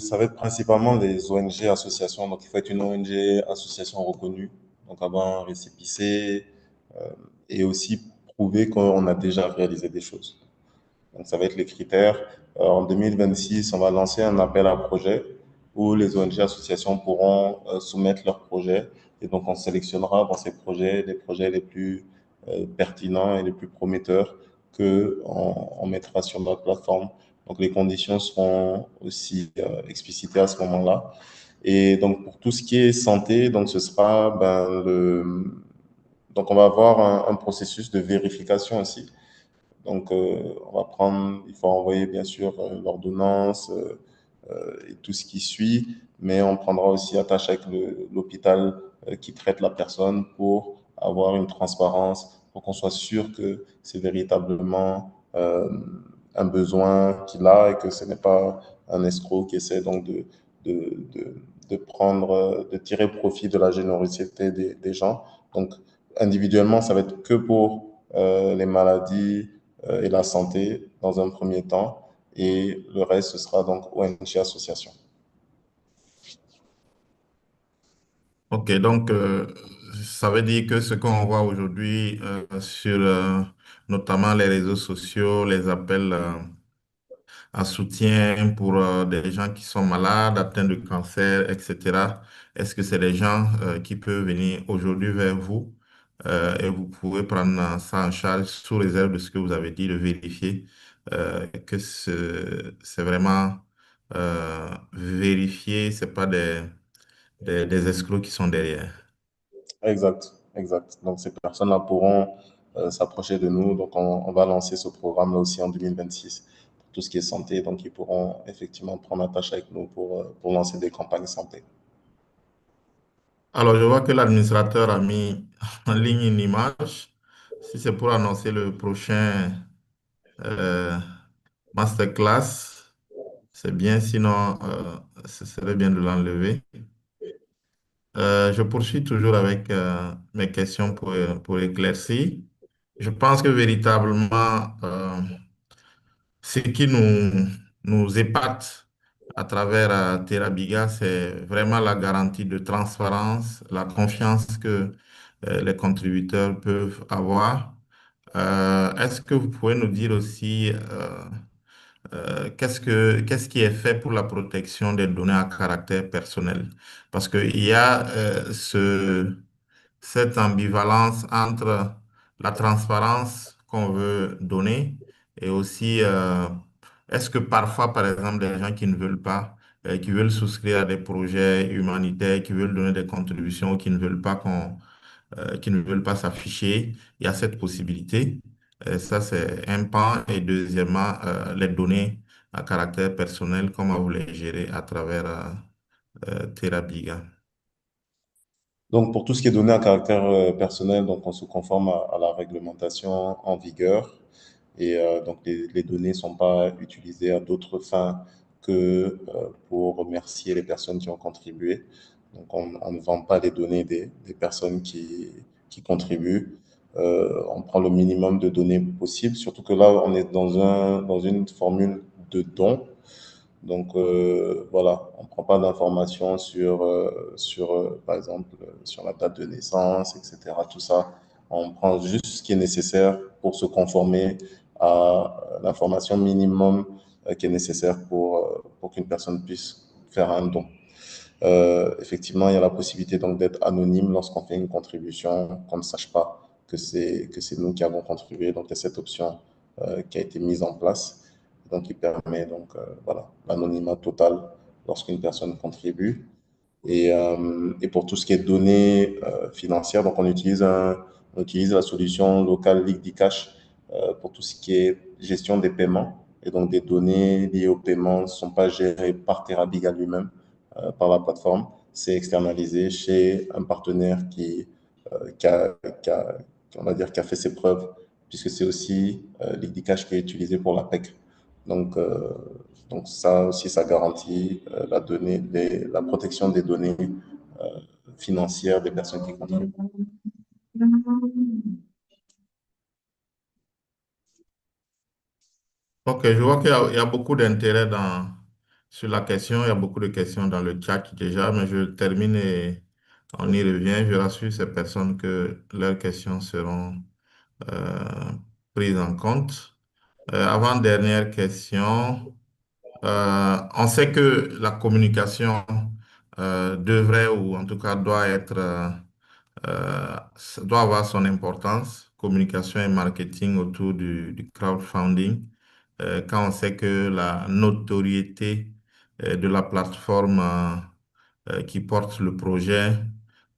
ça va être principalement les ONG, associations. Donc, il faut être une ONG, association reconnue, donc avoir un récépissé et aussi prouver qu'on a déjà réalisé des choses. Donc, ça va être les critères. En 2026, on va lancer un appel à projet où les ONG associations pourront soumettre leurs projets. Et donc, on sélectionnera dans ces projets les projets les plus pertinents et les plus prometteurs que on mettra sur notre plateforme. Donc, les conditions seront aussi explicitées à ce moment-là. Et donc, pour tout ce qui est santé, donc ce sera ben, Donc, on va avoir un processus de vérification aussi. Donc, il faut envoyer bien sûr l'ordonnance et tout ce qui suit, mais on prendra aussi attache avec l'hôpital qui traite la personne pour avoir une transparence, pour qu'on soit sûr que c'est véritablement un besoin qu'il a et que ce n'est pas un escroc qui essaie donc de, de, de tirer profit de la générosité des gens. Donc, individuellement, ça va être que pour les maladies et la santé dans un premier temps, et le reste, ce sera donc ONG association. Ok, donc ça veut dire que ce qu'on voit aujourd'hui sur notamment les réseaux sociaux, les appels à soutien pour des gens qui sont malades, atteints de cancer, etc. Est-ce que c'est des gens qui peuvent venir aujourd'hui vers vous et vous pouvez prendre ça en charge sous réserve de ce que vous avez dit, de vérifier que c'est vraiment vérifié, c'est pas des escrocs qui sont derrière. Exact, exact. Donc, ces personnes-là pourront s'approcher de nous. Donc, on va lancer ce programme-là aussi en 2026 pour tout ce qui est santé. Donc, ils pourront effectivement prendre attache avec nous pour lancer des campagnes santé. Alors, je vois que l'administrateur a mis en ligne une image. Si c'est pour annoncer le prochain euh, masterclass, c'est bien, sinon, ce serait bien de l'enlever. Je poursuis toujours avec mes questions pour éclaircir. Je pense que véritablement, ce qui nous épate à travers Terrabiga, c'est vraiment la garantie de transparence, la confiance que les contributeurs peuvent avoir. Est-ce que vous pouvez nous dire aussi qu'est-ce qui est fait pour la protection des données à caractère personnel? Parce qu'il y a cette ambivalence entre la transparence qu'on veut donner et aussi, est-ce que parfois, par exemple, des gens qui ne veulent pas, qui veulent souscrire à des projets humanitaires, qui veulent donner des contributions, qui ne veulent pas s'afficher, il y a cette possibilité. Ça, c'est un pan. Et deuxièmement, les données à caractère personnel, comment vous les gérez à travers Terrabiga. Donc, pour tout ce qui est donné à caractère personnel, donc on se conforme à la réglementation en vigueur. Et donc, les données ne sont pas utilisées à d'autres fins que pour remercier les personnes qui ont contribué. Donc, on ne vend pas les données des personnes qui contribuent. On prend le minimum de données possible, surtout que là, on est dans une formule de don. Donc voilà, on ne prend pas d'informations par exemple, sur la date de naissance, etc. Tout ça, on prend juste ce qui est nécessaire pour se conformer à l'information minimum qui est nécessaire pour qu'une personne puisse faire un don. Effectivement, il y a la possibilité donc d'être anonyme lorsqu'on fait une contribution, qu'on ne sache pas que c'est nous qui avons contribué. Donc, il y a cette option qui a été mise en place, donc qui permet donc voilà l'anonymat total lorsqu'une personne contribue. Et pour tout ce qui est données financières, donc on utilise la solution locale LiquidCash pour tout ce qui est gestion des paiements. Et donc des données liées aux paiements ne sont pas gérées par Terrabiga lui-même, par la plateforme. C'est externalisé chez un partenaire qui a, qui a- on va dire, qui a fait ses preuves, puisque c'est aussi LiquidCash qui est utilisé pour la PEC. Donc, donc ça aussi, ça garantit la protection des données euh, financières des personnes qui contribuent. Ok, je vois qu'il y a beaucoup d'intérêt sur la question. Il y a beaucoup de questions dans le chat déjà, mais je termine et on y revient. Je rassure ces personnes que leurs questions seront euh, prises en compte. Avant-dernière question. On sait que la communication devrait, ou en tout cas doit être, ça doit avoir son importance, communication et marketing autour du crowdfunding. Quand on sait que la notoriété de la plateforme qui porte le projet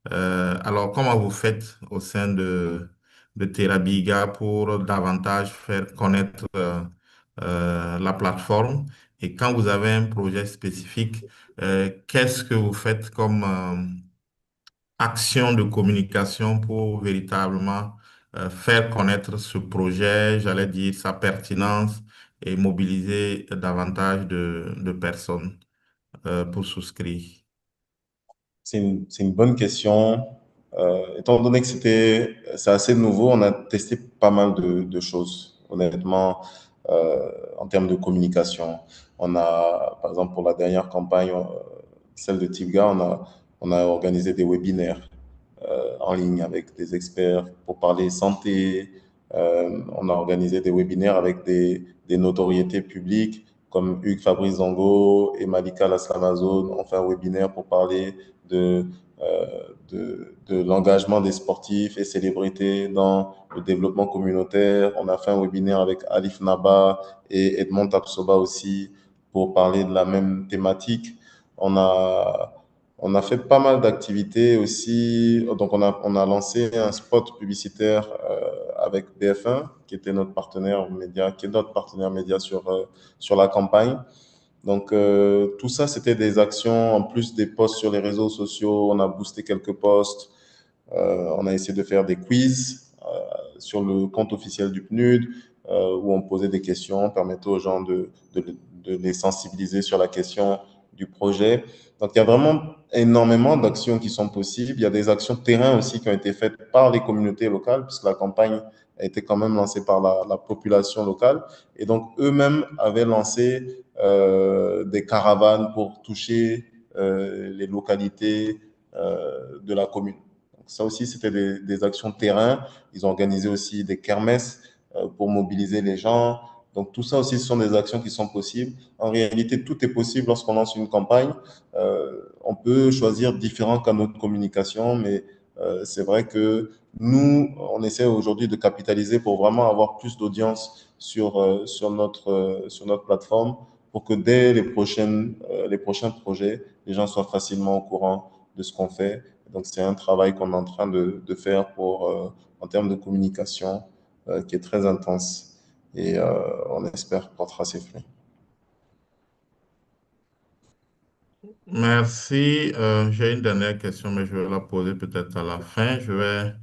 Alors, comment vous faites au sein de TerraBiga pour davantage faire connaître la plateforme? Et quand vous avez un projet spécifique, qu'est-ce que vous faites comme action de communication pour véritablement faire connaître ce projet, j'allais dire sa pertinence et mobiliser davantage de personnes pour souscrire? C'est une bonne question. Étant donné que c'est assez nouveau, on a testé pas mal de choses, honnêtement, en termes de communication. On a, par exemple, pour la dernière campagne, celle de Tivga, on a organisé des webinaires en ligne avec des experts pour parler santé. On a organisé des webinaires avec des notoriétés publiques comme Hugues Fabrice Zango et Malika Laslamazone. On fait un webinaire pour parler de, euh, de l'engagement des sportifs et célébrités dans le développement communautaire. On a fait un webinaire avec Alif Naba et Edmond Tapsoba aussi pour parler de la même thématique. On a, on a fait pas mal d'activités aussi. Donc, on a lancé un spot publicitaire avec BF1, qui était notre partenaire média, qui est notre partenaire média sur la campagne. Donc, tout ça, c'était des actions en plus des posts sur les réseaux sociaux. On a boosté quelques posts. On a essayé de faire des quiz sur le compte officiel du PNUD où on posait des questions, permettait aux gens de les sensibiliser sur la question du projet. Donc, il y a vraiment énormément d'actions qui sont possibles. Il y a des actions de terrain aussi qui ont été faites par les communautés locales, puisque la campagne a été quand même lancée par la population locale. Et donc, eux-mêmes avaient lancé des caravanes pour toucher les localités de la commune. Donc, ça aussi, c'était des actions de terrain. Ils ont organisé aussi des kermesses pour mobiliser les gens. Donc, tout ça aussi, ce sont des actions qui sont possibles. En réalité, tout est possible lorsqu'on lance une campagne. On peut choisir différents canaux de communication, mais c'est vrai que nous, on essaie aujourd'hui de capitaliser pour vraiment avoir plus d'audience sur notre plateforme pour que dès les prochains projets, les gens soient facilement au courant de ce qu'on fait. Donc, c'est un travail qu'on est en train de faire en termes de communication qui est très intense et on espère portera ses fruits. Merci. J'ai une dernière question, mais je vais la poser peut-être à la fin. Je vais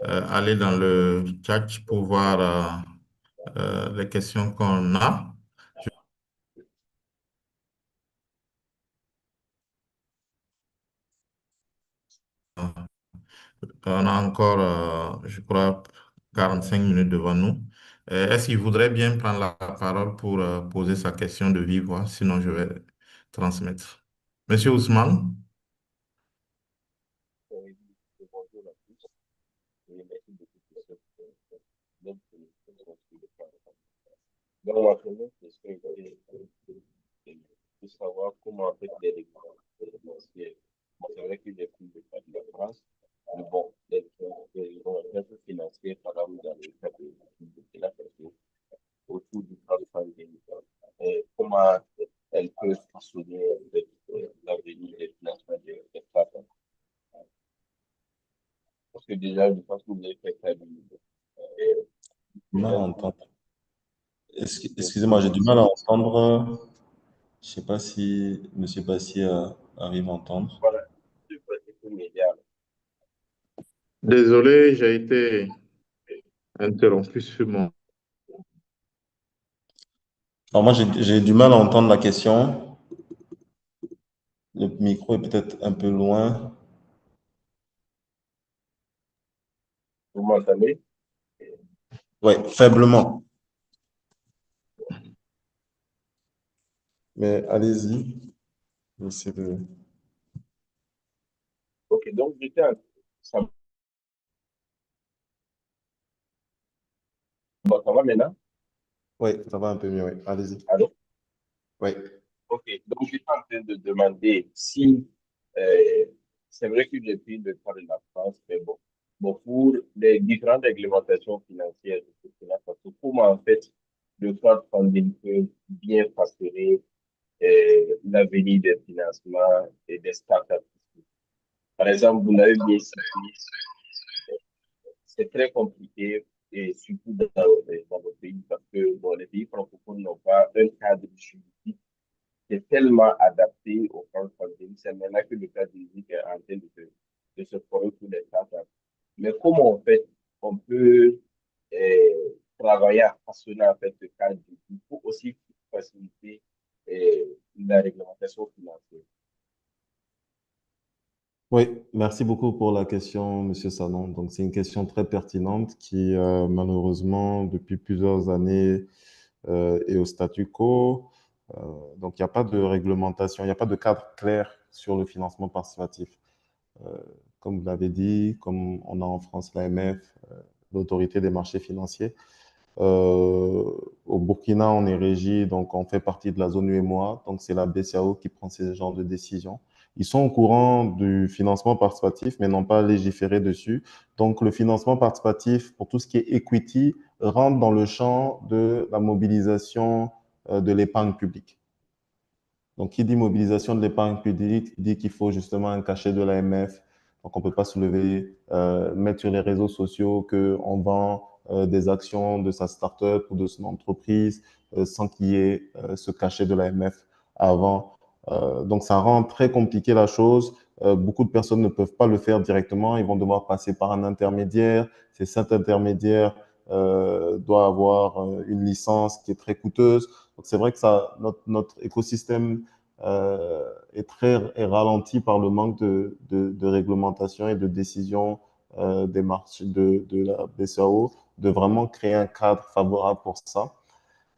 aller dans le chat pour voir les questions qu'on a. On a encore, je crois, 45 minutes devant nous. Est-ce qu'il voudrait bien prendre la parole pour poser sa question de vive voix? Sinon, je vais transmettre. Monsieur Ousmane? Oui, bonjour à tous et merci beaucoup pour cette bonne présentation sur le plan. Donc, ma première question est de savoir comment en fait les réglementations financières. Bon, c'est vrai que j'ai pris le cas de la France, mais bon, les réglementations financières, par exemple, dans le cas de la personne, autour du crowdfunding, comment elles peuvent façonner l'avenir des financements des startups. Parce que déjà, je pense que vous avez fait ça Mal à déjà, entendre. Excusez-moi, j'ai du mal à entendre. Je ne sais pas si M. Bassier arrive à entendre. voilà, je pense que c'est médias. Désolé, j'ai été interrompu sur mon... Alors moi, j'ai du mal à entendre la question. Le micro est peut-être un peu loin. Vous m'entendez? Oui, faiblement. Mais allez-y. Essayez de... Ok, donc ça, ça va maintenant? Oui, ça va un peu mieux, oui. Allez-y. Allô? Oui. Ok, donc j'étais en train de demander si, euh, c'est vrai que j'ai pris le cas de la France, mais bon, pour les différentes réglementations financières de Burkina Faso, comment en fait le crowdfunding peut bien faciliter l'avenir des financements et des startups. Par exemple, vous l'avez bien cité, c'est très compliqué, et surtout dans nos pays, parce que bon, les pays francophones n'ont pas un cadre juridique qui est tellement adapté au crowdfunding. C'est maintenant que le cadre juridique est en train de se former pour les startups. Mais comment on peut travailler à façonner en fait, le cadre juridique pour aussi faciliter la réglementation financière? Oui, merci beaucoup pour la question, Monsieur Sanon. Donc, c'est une question très pertinente qui, malheureusement, depuis plusieurs années, est au statu quo. Euh, donc, il n'y a pas de réglementation, il n'y a pas de cadre clair sur le financement participatif. Euh, Comme vous l'avez dit, comme on a en France l'AMF, l'autorité des marchés financiers. Euh, Au Burkina, on est régi, donc on fait partie de la zone UEMOA, donc c'est la BCAO qui prend ces genres de décisions. Ils sont au courant du financement participatif, mais n'ont pas légiféré dessus. Donc le financement participatif, pour tout ce qui est equity, rentre dans le champ de la mobilisation de l'épargne publique. Donc, qui dit mobilisation de l'épargne publique dit qu'il faut justement un cachet de l'AMF. Donc, on ne peut pas se lever, mettre sur les réseaux sociaux qu'on vend des actions de sa start-up ou de son entreprise sans qu'il y ait ce cachet de l'AMF avant. Donc, ça rend très compliqué la chose. Beaucoup de personnes ne peuvent pas le faire directement. Ils vont devoir passer par un intermédiaire. C'est cet intermédiaire doit avoir une licence qui est très coûteuse. Donc, c'est vrai que ça, notre écosystème est ralenti par le manque de réglementation et de décision des marchés de la BCAO de vraiment créer un cadre favorable pour ça.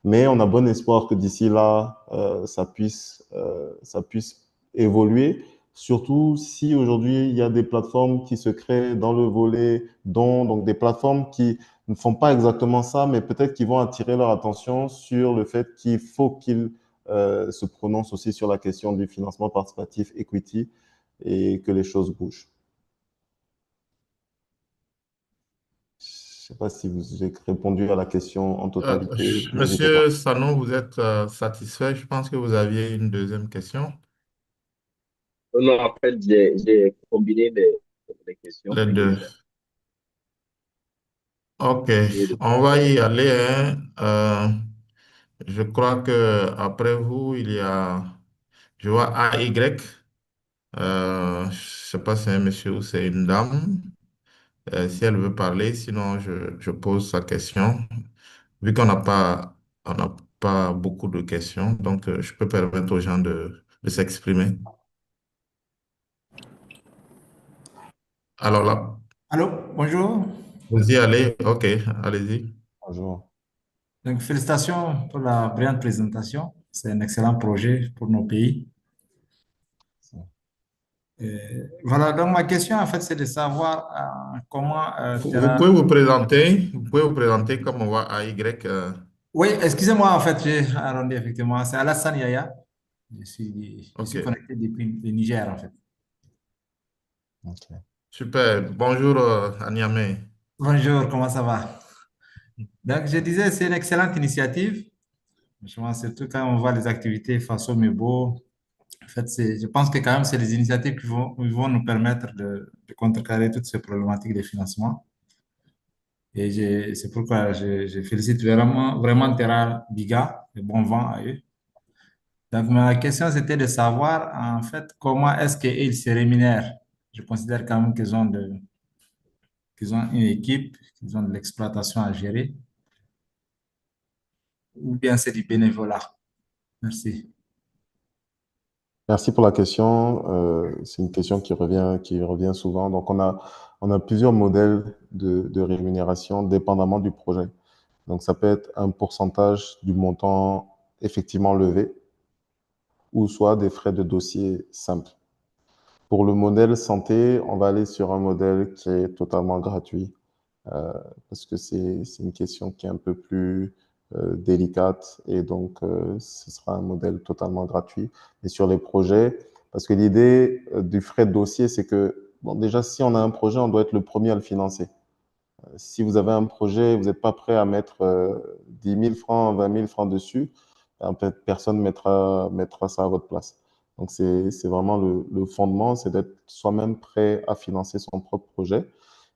Mais on a bon espoir que d'ici là, ça puisse évoluer. Surtout si aujourd'hui, il y a des plateformes qui se créent dans le volet dons, donc des plateformes qui ne font pas exactement ça, mais peut-être qu'ils vont attirer leur attention sur le fait qu'il faut qu'ils se prononcent aussi sur la question du financement participatif equity et que les choses bougent. Je ne sais pas si j'ai répondu à la question en totalité. N'hésitez pas. Monsieur Sanon, vous êtes satisfait? Je pense que vous aviez une deuxième question. Non, en fait, j'ai combiné les questions Les pour deux. Ok, essayer de on va comprendre. y aller, hein. Je crois que après vous, il y a, je vois AY. Je ne sais pas si c'est un monsieur ou c'est une dame. Si elle veut parler, sinon je pose sa question. Vu on n'a pas beaucoup de questions, donc je peux permettre aux gens de s'exprimer. Alors là, Allô, bonjour. vous y allez? Ok, allez-y. Bonjour. Donc, félicitations pour la brillante présentation. C'est un excellent projet pour nos pays. Voilà, donc ma question, en fait, c'est de savoir comment Vous pouvez vous présenter? Vous pouvez vous présenter comme on voit AY. Oui, excusez-moi, en fait, j'ai arrondi, effectivement. C'est Alassane Yaya. Je Ok, suis connecté depuis le Niger, en fait. Ok. super. Bonjour à Niamey. Bonjour, comment ça va? Donc, je disais, c'est une excellente initiative. Franchement, surtout quand on voit les activités Faso Mebo. En fait, je pense que quand même, c'est les initiatives qui vont nous permettre de contrecarrer toutes ces problématiques de financement. Et c'est pourquoi je félicite vraiment, vraiment Terra Biga et bon vent à eux. Donc, ma question, c'était de savoir, en fait, comment est-ce qu'ils se rémunèrent. Je considère quand même qu'ils ont une équipe, qu'ils ont de l'exploitation à gérer, ou bien c'est du bénévolat. Merci. Merci pour la question. C'est une question qui revient souvent. Donc, on a plusieurs modèles de rémunération dépendamment du projet. Donc, ça peut être un pourcentage du montant effectivement levé ou soit des frais de dossier simples. Pour le modèle santé, on va aller sur un modèle qui est totalement gratuit euh, parce que c'est une question qui est un peu plus délicate et donc ce sera un modèle totalement gratuit. Et sur les projets, parce que l'idée du frais de dossier, c'est que bon, déjà, si on a un projet, on doit être le premier à le financer. Si vous avez un projet, vous n'êtes pas prêt à mettre 10 000 francs, 20 000 francs dessus, ben, personne ne mettra ça à votre place. Donc, c'est vraiment le fondement, c'est d'être soi-même prêt à financer son propre projet.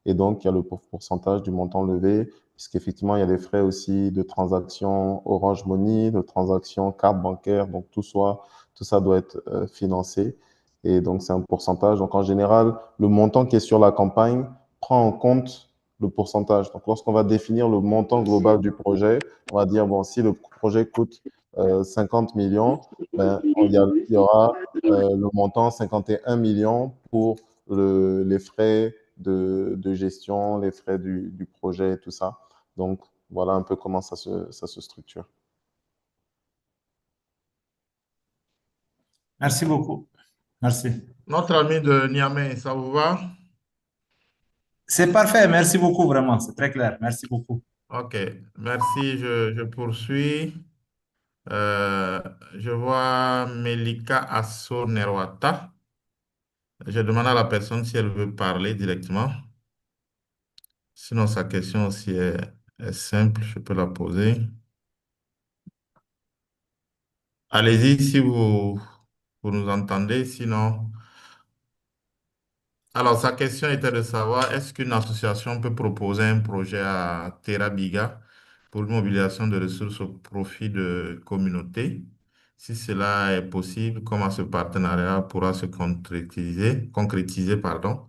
Et donc, il y a le pourcentage du montant levé, puisqu'effectivement, il y a des frais aussi de transaction Orange Money, de transaction carte bancaire. Donc, tout ça doit être financé. Et donc, c'est un pourcentage. Donc, en général, le montant qui est sur la campagne prend en compte le pourcentage. Donc, lorsqu'on va définir le montant global du projet, on va dire, bon, si le projet coûte 50 millions, ben, il y aura le montant 51 millions pour les frais de gestion, les frais du projet et tout ça. Donc, voilà un peu comment ça se structure. Merci beaucoup. Merci. Notre ami de Niamey, ça vous va? C'est parfait. Merci beaucoup, vraiment. C'est très clair. Merci beaucoup. Ok, merci. Je poursuis. Euh, je vois Melika Asso Nerwata. Je demande à la personne si elle veut parler directement. Sinon, sa question aussi est simple, je peux la poser. Allez-y si vous nous entendez, sinon. Alors, sa question était de savoir, est-ce qu'une association peut proposer un projet à Terrabiga pour une mobilisation de ressources au profit de communautés? Si cela est possible, comment ce partenariat pourra se concrétiser, pardon.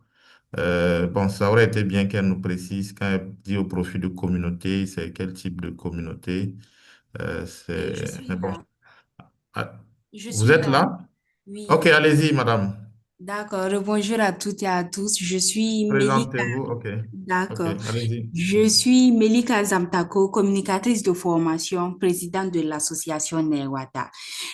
Bon, ça aurait été bien qu'elle nous précise quand elle dit au profit de communauté, c'est quel type de communauté. Oui, je suis Mais bon. là. Ah, Je vous suis êtes là. là? Oui. Ok, allez-y, madame. D'accord. Bonjour à toutes et à tous. Je suis Melika. Présentez-vous. Ok. Ok, D'accord. allez-y. Je suis Melika Zamtako, communicatrice de formation, présidente de l'association Newata.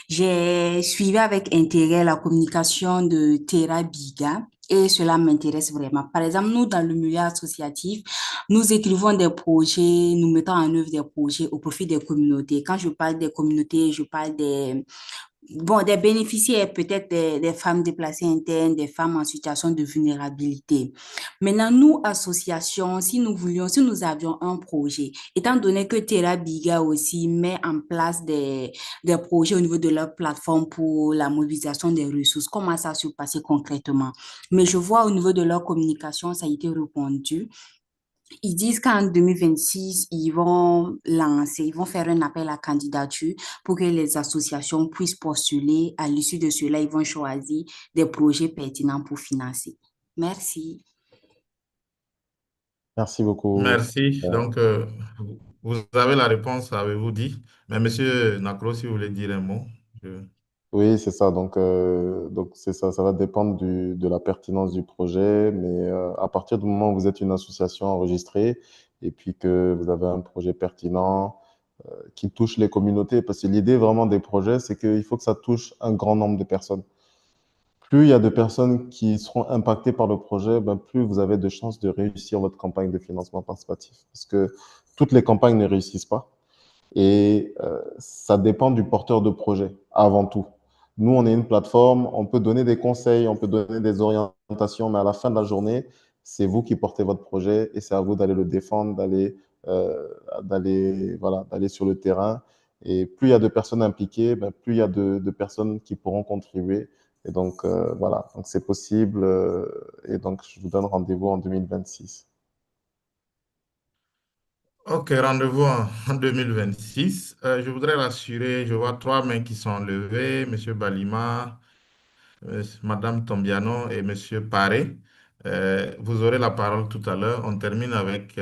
J'ai suivi avec intérêt la communication de Terra Biga et cela m'intéresse vraiment. Par exemple, nous, dans le milieu associatif, nous écrivons des projets, nous mettons en œuvre des projets au profit des communautés. Quand je parle des communautés, je parle des bénéficiaires, peut-être des femmes déplacées internes, des femmes en situation de vulnérabilité. Maintenant, nous, associations, si nous avions un projet, étant donné que Terra Biga aussi met en place des projets au niveau de leur plateforme pour la mobilisation des ressources, comment ça se passait concrètement? Mais je vois au niveau de leur communication, ça a été répondu. Ils disent qu'en 2026, ils vont faire un appel à candidature pour que les associations puissent postuler. À l'issue de cela, ils vont choisir des projets pertinents pour financer. Merci. Merci beaucoup. Merci. Euh, Donc, vous avez la réponse, avez-vous dit? Mais monsieur Nakro, si vous voulez dire un mot. je- Oui, c'est ça. Donc c'est ça. Ça va dépendre de la pertinence du projet, mais à partir du moment où vous êtes une association enregistrée et puis que vous avez un projet pertinent qui touche les communautés, parce que l'idée vraiment des projets, c'est qu'il faut que ça touche un grand nombre de personnes. Plus il y a de personnes qui seront impactées par le projet, ben, plus vous avez de chances de réussir votre campagne de financement participatif. Parce que toutes les campagnes ne réussissent pas. Et ça dépend du porteur de projet avant tout. Nous, on est une plateforme, on peut donner des conseils, on peut donner des orientations, mais à la fin de la journée, c'est vous qui portez votre projet et c'est à vous d'aller le défendre, voilà, d'aller sur le terrain. Et plus il y a de personnes impliquées, ben, plus il y a de personnes qui pourront contribuer. Et donc, voilà, donc c'est possible. Et donc, je vous donne rendez-vous en 2026. Ok, rendez-vous en 2026. Je voudrais rassurer, je vois trois mains qui sont levées, monsieur Balima, madame Tombiano et monsieur Paré. Vous aurez la parole tout à l'heure. On termine avec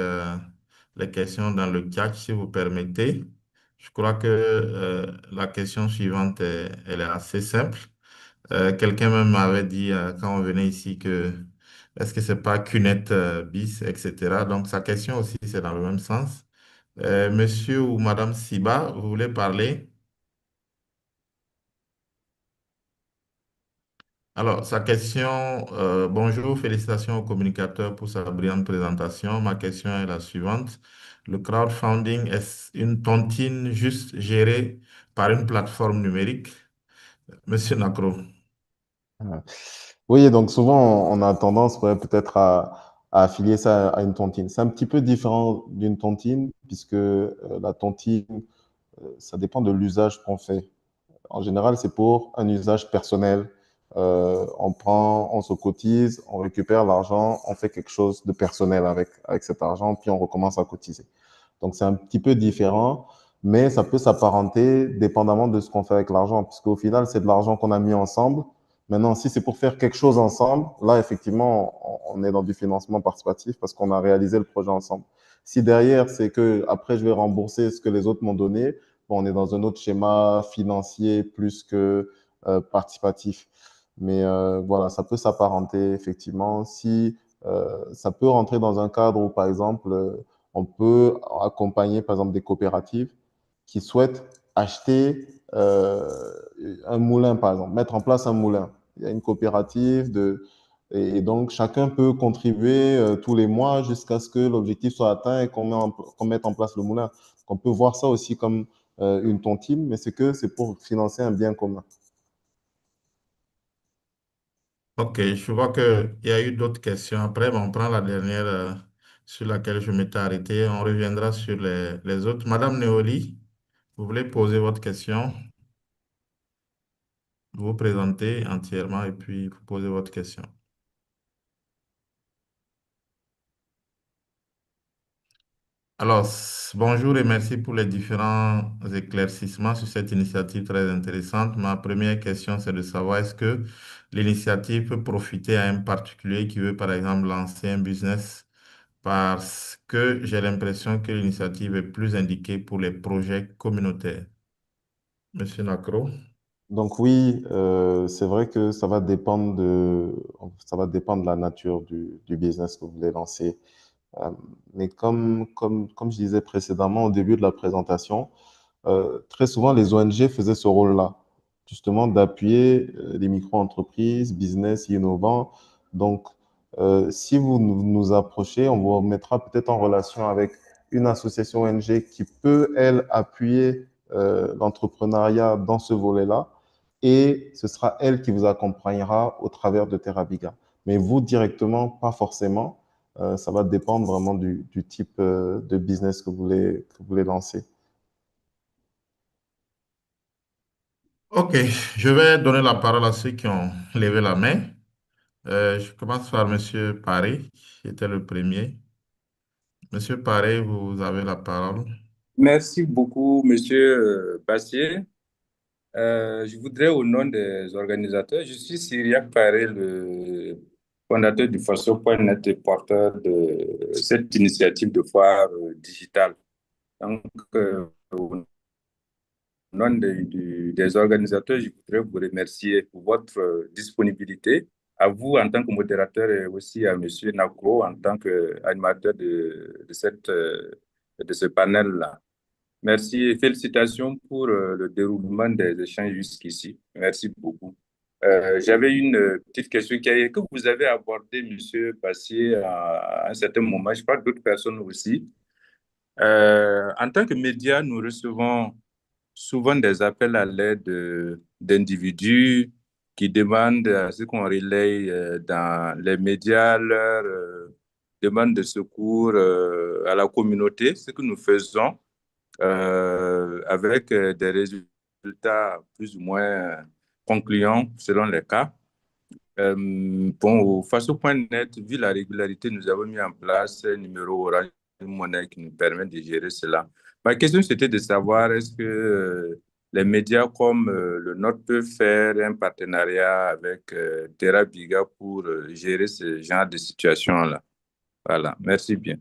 les questions dans le chat, si vous permettez. Je crois que la question suivante, elle est assez simple. Quelqu'un même m'avait dit quand on venait ici que est-ce que c'est pas Cunette bis, etc. Donc sa question aussi, c'est dans le même sens. Monsieur ou Madame Siba, vous voulez parler? Alors, sa question, bonjour, félicitations au communicateur pour sa brillante présentation. Ma question est la suivante. Le crowdfunding est une tontine juste gérée par une plateforme numérique? Monsieur Nakro. Voilà. Oui, donc souvent, on a tendance ouais, peut-être à affilier ça à une tontine. C'est un petit peu différent d'une tontine, puisque la tontine, ça dépend de l'usage qu'on fait. en général, c'est pour un usage personnel. On se cotise, on récupère l'argent, on fait quelque chose de personnel avec cet argent, puis on recommence à cotiser. Donc, c'est un petit peu différent, mais ça peut s'apparenter dépendamment de ce qu'on fait avec l'argent, puisqu'au final, c'est de l'argent qu'on a mis ensemble. Maintenant, si c'est pour faire quelque chose ensemble, là, effectivement, on est dans du financement participatif parce qu'on a réalisé le projet ensemble. Si derrière, c'est que après, je vais rembourser ce que les autres m'ont donné, bon, on est dans un autre schéma financier plus que participatif. Mais voilà, ça peut s'apparenter effectivement. Si ça peut rentrer dans un cadre où, par exemple, on peut accompagner, par exemple, des coopératives qui souhaitent acheter un moulin, par exemple, mettre en place un moulin. Il y a une coopérative et donc chacun peut contribuer tous les mois jusqu'à ce que l'objectif soit atteint et qu'on mette en place le moulin. On peut voir ça aussi comme une tontine, mais c'est pour financer un bien commun. Ok, je vois qu'il y a eu d'autres questions. Après, bon, on prend la dernière sur laquelle je m'étais arrêté. On reviendra sur les autres. Madame Néoli, vous voulez poser votre question, vous vous présentez entièrement et puis vous posez votre question. Alors, bonjour et merci pour les différents éclaircissements sur cette initiative très intéressante. Ma première question, c'est de savoir est-ce que l'initiative peut profiter à un particulier qui veut, par exemple, lancer un business parce que j'ai l'impression que l'initiative est plus indiquée pour les projets communautaires. Monsieur Nacro? Donc oui, c'est vrai que ça va dépendre de la nature du business que vous voulez lancer. Euh, mais comme je disais précédemment au début de la présentation, très souvent les ONG faisaient ce rôle-là, justement d'appuyer les micro-entreprises, business innovants. Donc, si vous nous approchez, on vous mettra peut-être en relation avec une association ONG qui peut, elle, appuyer l'entrepreneuriat dans ce volet-là. Et ce sera elle qui vous accompagnera au travers de TerraBiga. Mais vous, directement, pas forcément. Ça va dépendre vraiment du type de business que vous voulez lancer. Ok, je vais donner la parole à ceux qui ont levé la main. Je commence par Monsieur Paré, qui était le premier. Monsieur Paré, vous avez la parole. Merci beaucoup, Monsieur Bassier. Je voudrais, au nom des organisateurs, je suis Cyriac Paré, le fondateur du Faso.net et porteur de cette initiative de foire digitale. Donc, au nom des organisateurs, je voudrais vous remercier pour votre disponibilité, à vous en tant que modérateur et aussi à Monsieur Nakro en tant qu'animateur de ce panel-là. Merci et félicitations pour le déroulement des échanges jusqu'ici. Merci beaucoup. J'avais une petite question que vous avez abordée, Monsieur Bassier, à un certain moment. Je crois que d'autres personnes aussi. En tant que médias, nous recevons souvent des appels à l'aide d'individus qui demandent à ce qu'on relaye dans les médias leurs demandes de secours à la communauté, ce que nous faisons avec des résultats plus ou moins concluants selon les cas. Bon, au Faso.net, vu la régularité, nous avons mis en place un numéro Orange Monnaie qui nous permet de gérer cela. Ma question, c'était de savoir est-ce que les médias comme le nôtre peuvent faire un partenariat avec TerraBiga pour gérer ce genre de situation-là. Voilà, merci bien.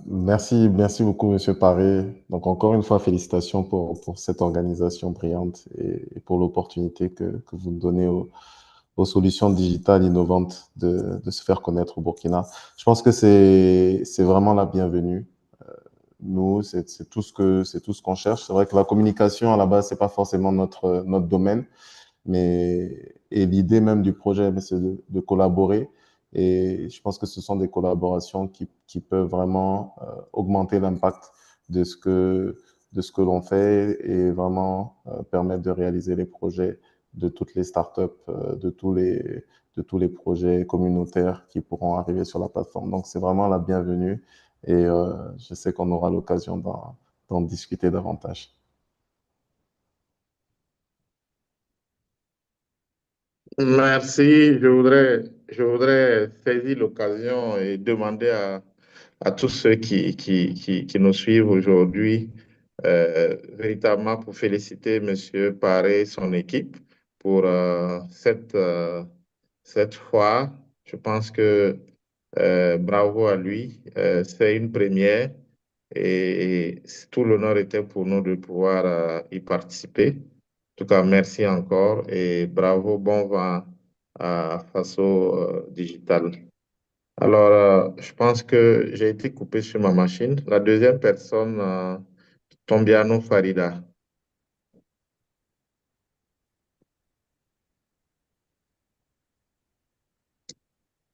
Merci beaucoup, Monsieur Paré. Donc, encore une fois, félicitations pour cette organisation brillante et pour l'opportunité que vous nous donnez aux solutions digitales innovantes de se faire connaître au Burkina. Je pense que c'est vraiment la bienvenue. Nous, c'est tout ce qu'on cherche. C'est vrai que la communication, à la base, c'est pas forcément notre domaine. Et l'idée même du projet, c'est de collaborer. Et je pense que ce sont des collaborations qui peuvent vraiment augmenter l'impact de ce que l'on fait et vraiment permettre de réaliser les projets de toutes les startups, de tous les projets communautaires qui pourront arriver sur la plateforme. Donc, c'est vraiment la bienvenue et je sais qu'on aura l'occasion d'en discuter davantage. Merci. Je voudrais saisir l'occasion et demander à tous ceux qui nous suivent aujourd'hui, véritablement pour féliciter Monsieur Paré et son équipe pour cette fois. Je pense que bravo à lui. C'est une première et tout l'honneur était pour nous de pouvoir y participer. En tout cas, merci encore et bravo, bon vent à Faso Digital. Alors, je pense que j'ai été coupé sur ma machine. La deuxième personne, Tombiano Farida.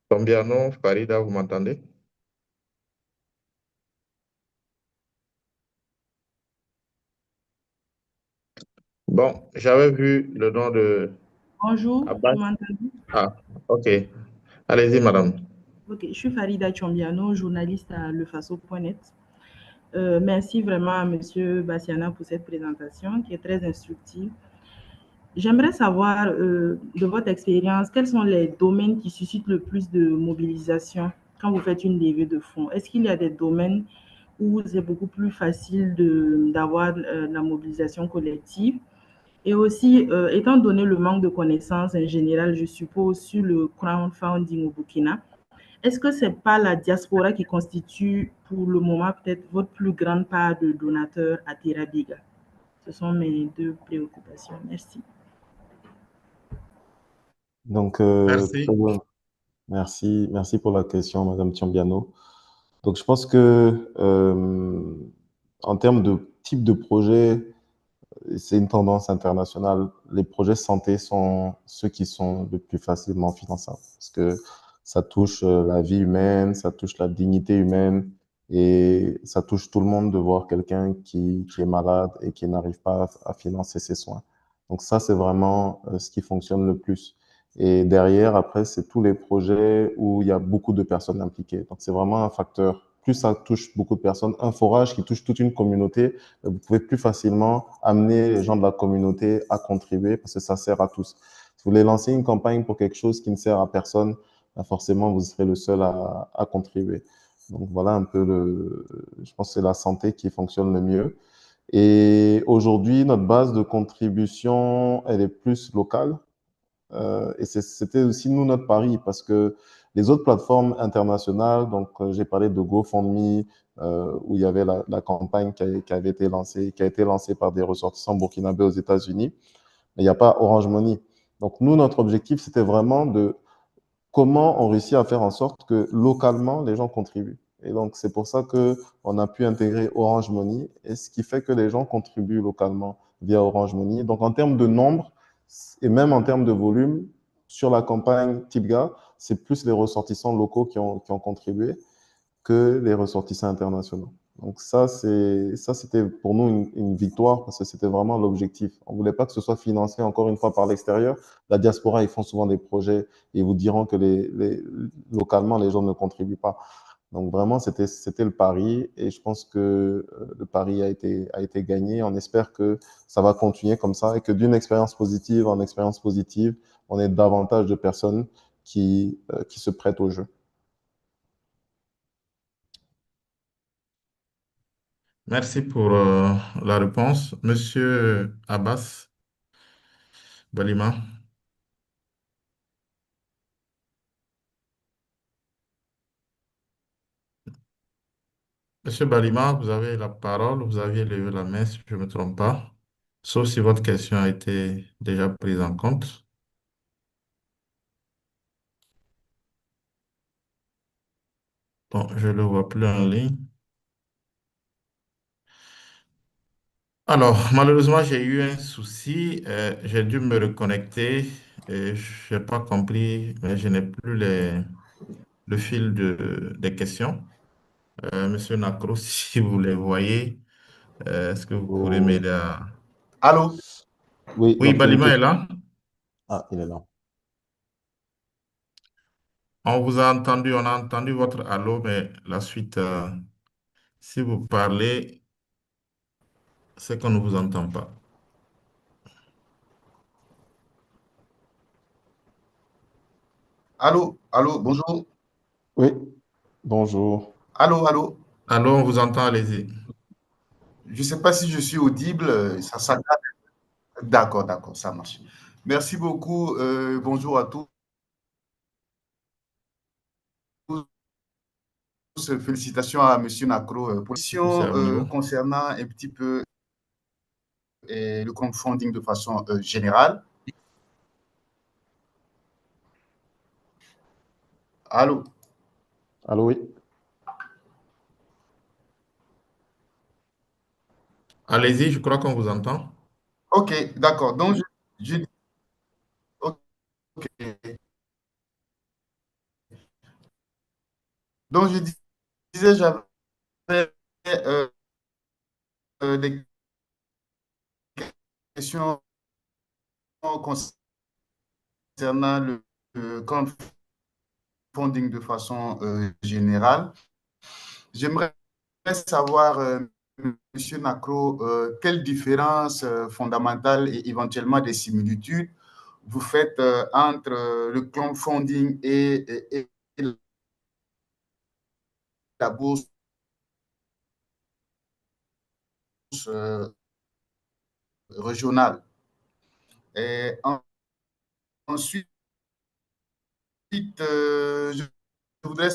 Tombiano Farida, vous m'entendez? Bon, j'avais vu le nom de Bonjour, Abbas. vous m'entendez? Ah, ok. Allez-y, madame. Ok, je suis Farida Chombiano, journaliste à lefaso.net. Merci vraiment à Monsieur Bassiana pour cette présentation qui est très instructive. J'aimerais savoir, de votre expérience, quels sont les domaines qui suscitent le plus de mobilisation quand vous faites une levée de fonds? Est-ce qu'il y a des domaines où c'est beaucoup plus facile d'avoir la mobilisation collective? Et aussi, étant donné le manque de connaissances en général, je suppose, sur le crowdfunding au Burkina, est-ce que c'est pas la diaspora qui constitue pour le moment peut-être votre plus grande part de donateurs à Terrabiga? Ce sont mes deux préoccupations. Merci. Donc, très Merci. bien. Merci pour la question, Madame Tiambiano. Donc, je pense que en termes de type de projet, c'est une tendance internationale. Les projets santé sont ceux qui sont le plus facilement finançables parce que ça touche la vie humaine, ça touche la dignité humaine et ça touche tout le monde de voir quelqu'un qui est malade et qui n'arrive pas à financer ses soins. Donc ça, c'est vraiment ce qui fonctionne le plus. Et derrière, après, c'est tous les projets où il y a beaucoup de personnes impliquées. Donc c'est vraiment un facteur. Plus ça touche beaucoup de personnes, un forage qui touche toute une communauté, vous pouvez plus facilement amener les gens de la communauté à contribuer parce que ça sert à tous. Si vous voulez lancer une campagne pour quelque chose qui ne sert à personne, ben forcément, vous serez le seul à contribuer. Donc voilà un peu je pense que c'est la santé qui fonctionne le mieux. Et aujourd'hui, notre base de contribution, elle est plus locale. Et c'était aussi nous notre pari parce que les autres plateformes internationales, donc j'ai parlé de GoFundMe, où il y avait la campagne qui avait été lancée, qui a été lancée par des ressortissants burkinabés aux États-Unis, mais il n'y a pas Orange Money. Donc nous, notre objectif, c'était vraiment de comment on réussit à faire en sorte que localement, les gens contribuent. Et donc, c'est pour ça qu'on a pu intégrer Orange Money, et ce qui fait que les gens contribuent localement via Orange Money. Donc, en termes de nombre et même en termes de volume, sur la campagne TIPGA, c'est plus les ressortissants locaux qui ont contribué que les ressortissants internationaux. Donc ça, c'était pour nous une victoire parce que c'était vraiment l'objectif. On voulait pas que ce soit financé encore une fois par l'extérieur. La diaspora, ils font souvent des projets et vous diront que localement, les gens ne contribuent pas. Donc vraiment, c'était le pari et je pense que le pari a été gagné. On espère que ça va continuer comme ça et que d'une expérience positive en expérience positive, on ait davantage de personnes qui se prêtent au jeu. Merci pour la réponse. Monsieur Abbas Balima. Monsieur Balima, vous avez la parole. Vous aviez levé la main, si je ne me trompe pas. Sauf si votre question a été déjà prise en compte. Bon, je ne le vois plus en ligne. Alors, malheureusement, j'ai eu un souci. J'ai dû me reconnecter et je n'ai pas compris, mais je n'ai plus le fil des questions. Monsieur Nakro, si vous les voyez, est-ce que vous pourrez Oh, m'aider à... Allô? oui, Oui, donc il y a une Balima est question. là. Ah, il est là. On vous a entendu, on a entendu votre allô, mais la suite, si vous parlez, c'est qu'on ne vous entend pas. Allô, allô, bonjour. Oui, bonjour. Allô, allô. Allô, on vous entend, allez-y. Je ne sais pas si je suis audible. D'accord, d'accord, ça marche. Merci beaucoup. Bonjour à tous. Félicitations à Monsieur Nacro pour la C'est question à vous. concernant un petit peu le crowdfunding de façon générale. Allô. Allô, oui. Allez-y, je crois qu'on vous entend. Ok, d'accord. Donc, ok. Donc, je disais, j'avais euh, des questions concernant le crowdfunding de façon générale. J'aimerais savoir, Monsieur Nacro, quelle différence fondamentale et éventuellement des similitudes vous faites entre le crowdfunding et la bourse régionale. Et ensuite, je voudrais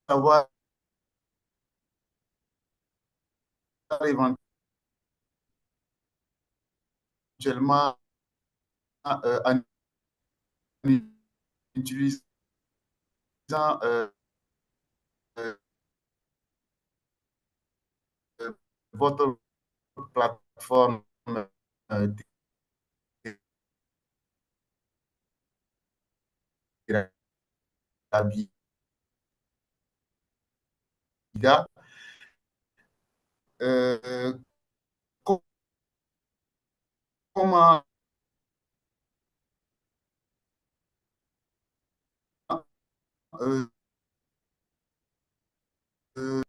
savoir éventuellement en utilisant euh, votre plateforme Biga, euh, comment euh, euh,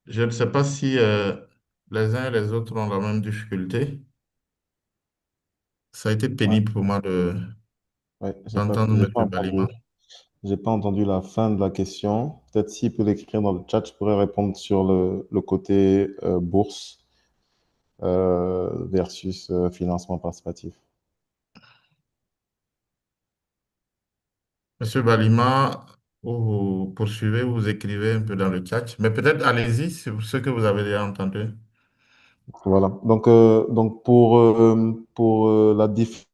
Je ne sais pas si les uns et les autres ont la même difficulté. Ça a été Ouais, pénible pour moi ouais, d'entendre M. Balima. j'ai pas entendu la fin de la question. Peut-être s'il peut l'écrire dans le chat, je pourrais répondre sur le côté bourse versus financement participatif. Monsieur Balima, vous poursuivez, vous écrivez un peu dans le chat, mais peut-être allez-y sur ce que vous avez déjà entendu. Voilà. Donc pour la différence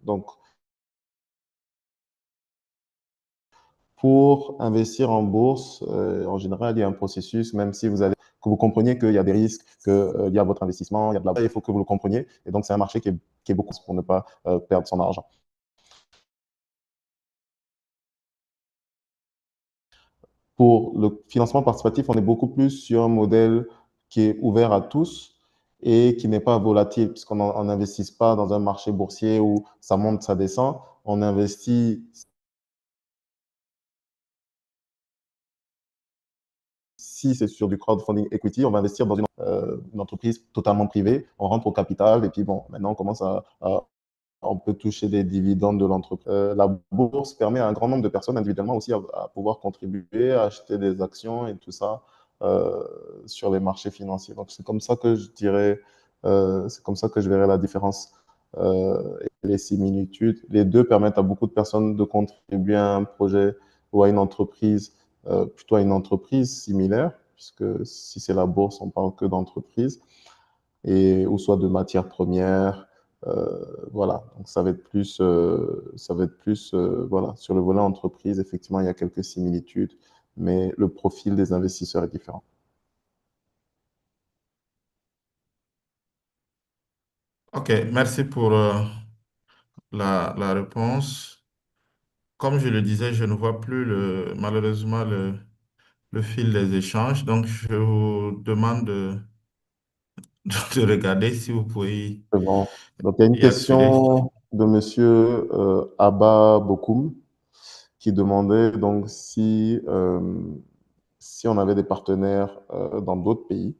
donc, pour investir en bourse, en général, il y a un processus, même si que vous compreniez qu'il y a des risques, qu'il y a votre investissement, il y a de la, il faut que vous le compreniez. Et donc, c'est un marché qui est beaucoup pour ne pas perdre son argent. Pour le financement participatif, on est beaucoup plus sur un modèle qui est ouvert à tous et qui n'est pas volatile, puisqu'on n'investit pas dans un marché boursier où ça monte, ça descend. On investit, si c'est sur du crowdfunding equity, on va investir dans une entreprise totalement privée. On rentre au capital et puis bon, maintenant on commence on peut toucher des dividendes de l'entreprise. La bourse permet à un grand nombre de personnes individuellement aussi à pouvoir contribuer, à acheter des actions et tout ça sur les marchés financiers. Donc c'est comme ça que je dirais, c'est comme ça que je verrais la différence et les similitudes. Les deux permettent à beaucoup de personnes de contribuer à un projet ou à une entreprise, plutôt à une entreprise similaire, puisque si c'est la bourse, on parle que d'entreprise, ou soit de matières premières. Voilà, donc ça va être plus voilà. Sur le volet entreprise, effectivement, il y a quelques similitudes, mais le profil des investisseurs est différent. Ok, merci pour la réponse. Comme je le disais, je ne vois plus malheureusement le fil des échanges. Donc, je vous demande de regarder si vous pouvez C'est bon. Donc, il y a une y accéder. question de Monsieur Abba Bokoum qui demandait donc si on avait des partenaires dans d'autres pays,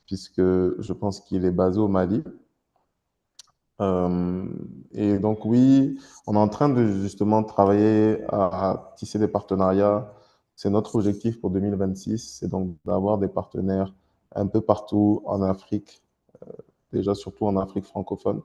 puisque je pense qu'il est basé au Mali. Euh, et donc oui, on est en train de justement travailler à tisser des partenariats. C'est notre objectif pour 2026, c'est donc d'avoir des partenaires un peu partout en Afrique, déjà surtout en Afrique francophone.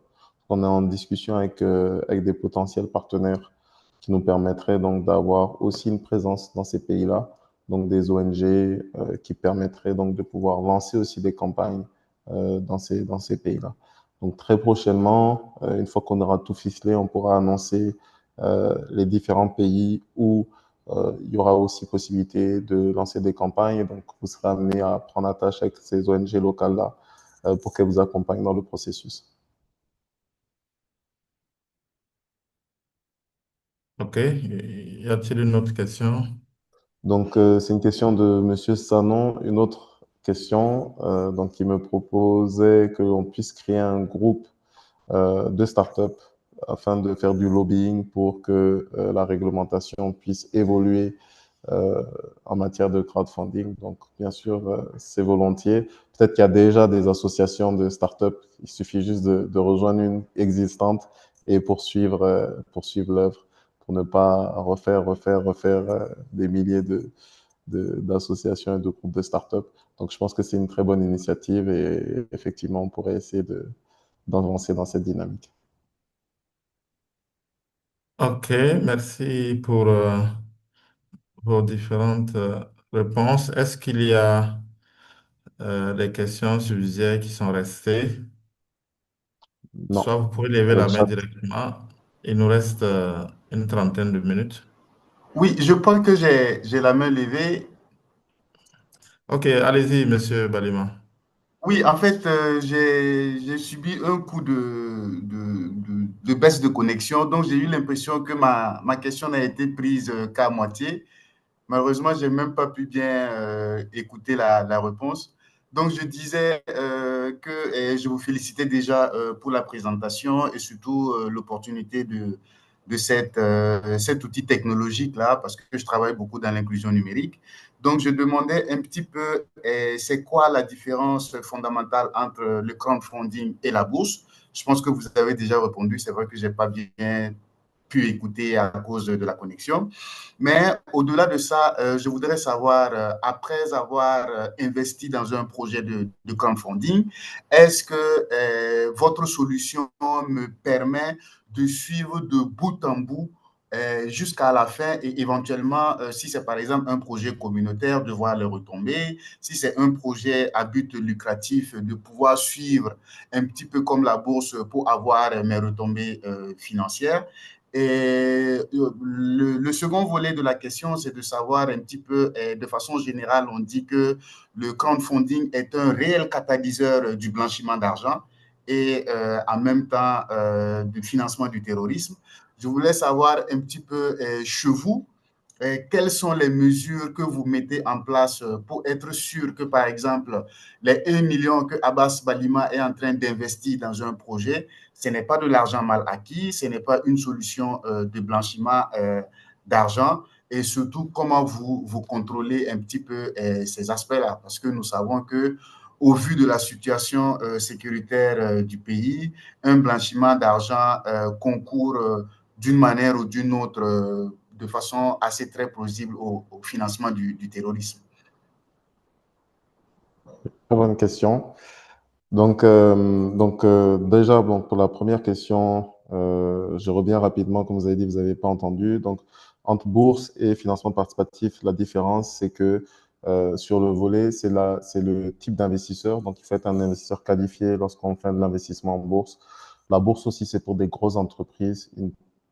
On est en discussion avec des potentiels partenaires qui nous permettraient donc d'avoir aussi une présence dans ces pays-là, donc des ONG qui permettraient donc de pouvoir lancer aussi des campagnes dans ces pays-là. Donc très prochainement, une fois qu'on aura tout ficelé, on pourra annoncer les différents pays où il y aura aussi possibilité de lancer des campagnes. Donc vous serez amené à prendre attache avec ces ONG locales-là pour qu'elles vous accompagnent dans le processus. Ok, y a-t-il une autre question? Donc, c'est une question de Monsieur Sanon. Une autre question, donc, il me proposait que l'on puisse créer un groupe de start-up afin de faire du lobbying pour que la réglementation puisse évoluer euh, en matière de crowdfunding. Donc, bien sûr, c'est volontiers. Peut-être qu'il y a déjà des associations de start-up. Il suffit juste de rejoindre une existante et poursuivre l'œuvre pour ne pas refaire des milliers d'associations et de groupes de start-up. Donc, je pense que c'est une très bonne initiative et effectivement, on pourrait essayer d'avancer dans cette dynamique. Ok, merci pour vos différentes réponses. Est-ce qu'il y a des questions subsidiaires qui sont restées? Non, Soit vous pouvez lever le la main chat. directement. Il nous reste une trentaine de minutes. Oui, je pense que j'ai la main levée. Ok, allez-y, Monsieur Balima. Oui, en fait, j'ai subi un coup de baisse de connexion, donc j'ai eu l'impression que ma question n'a été prise qu'à moitié. Malheureusement, je n'ai même pas pu bien écouter la réponse. Donc, je disais que je vous félicitais déjà pour la présentation et surtout l'opportunité de cet outil technologique-là, parce que je travaille beaucoup dans l'inclusion numérique. Donc, je demandais un petit peu, c'est quoi la différence fondamentale entre le crowdfunding et la bourse? Je pense que vous avez déjà répondu. C'est vrai que je n'ai pas bien pu écouter à cause de la connexion. Mais au-delà de ça, je voudrais savoir, après avoir investi dans un projet de crowdfunding, est-ce que votre solution me permet de suivre de bout en bout jusqu'à la fin et éventuellement, si c'est par exemple un projet communautaire, de voir les retombées, si c'est un projet à but lucratif, de pouvoir suivre un petit peu comme la bourse pour avoir mes retombées financières. Et le second volet de la question, c'est de savoir un petit peu, de façon générale, on dit que le crowdfunding est un réel catalyseur du blanchiment d'argent et en même temps du financement du terrorisme. Je voulais savoir un petit peu chez vous, quelles sont les mesures que vous mettez en place pour être sûr que, par exemple, les 1 million que Abbas Balima est en train d'investir dans un projet, ce n'est pas de l'argent mal acquis, ce n'est pas une solution de blanchiment d'argent et surtout comment vous contrôlez un petit peu ces aspects-là parce que nous savons que au vu de la situation sécuritaire du pays, un blanchiment d'argent concourt d'une manière ou d'une autre de façon assez très plausible au financement du terrorisme. Très bonne question. Donc, déjà, bon, pour la première question, je reviens rapidement, comme vous avez dit, vous n'avez pas entendu. Donc, entre bourse et financement participatif, la différence, c'est que sur le volet, c'est le type d'investisseur. Donc, il faut être un investisseur qualifié lorsqu'on fait de l'investissement en bourse. La bourse aussi, c'est pour des grosses entreprises,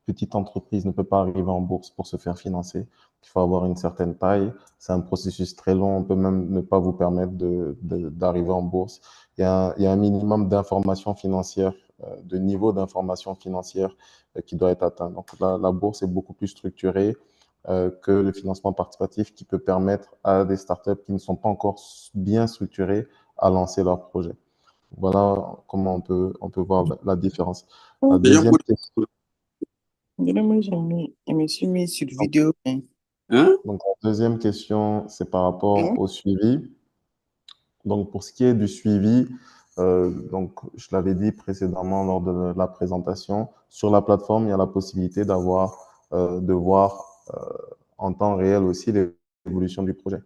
petite entreprise ne peut pas arriver en bourse pour se faire financer. Il faut avoir une certaine taille. C'est un processus très long. On peut même ne pas vous permettre d'arriver en bourse. Il y a un minimum d'information financière, de niveau d'information financière qui doit être atteint. Donc, la bourse est beaucoup plus structurée que le financement participatif qui peut permettre à des startups qui ne sont pas encore bien structurées à lancer leur projet. Voilà comment on peut voir la différence. La deuxième question. Je me suis mis sur vidéo. Donc, la deuxième question, c'est par rapport au suivi. Donc, pour ce qui est du suivi, donc, je l'avais dit précédemment lors de la présentation, sur la plateforme, il y a la possibilité de voir en temps réel aussi l'évolution du projet.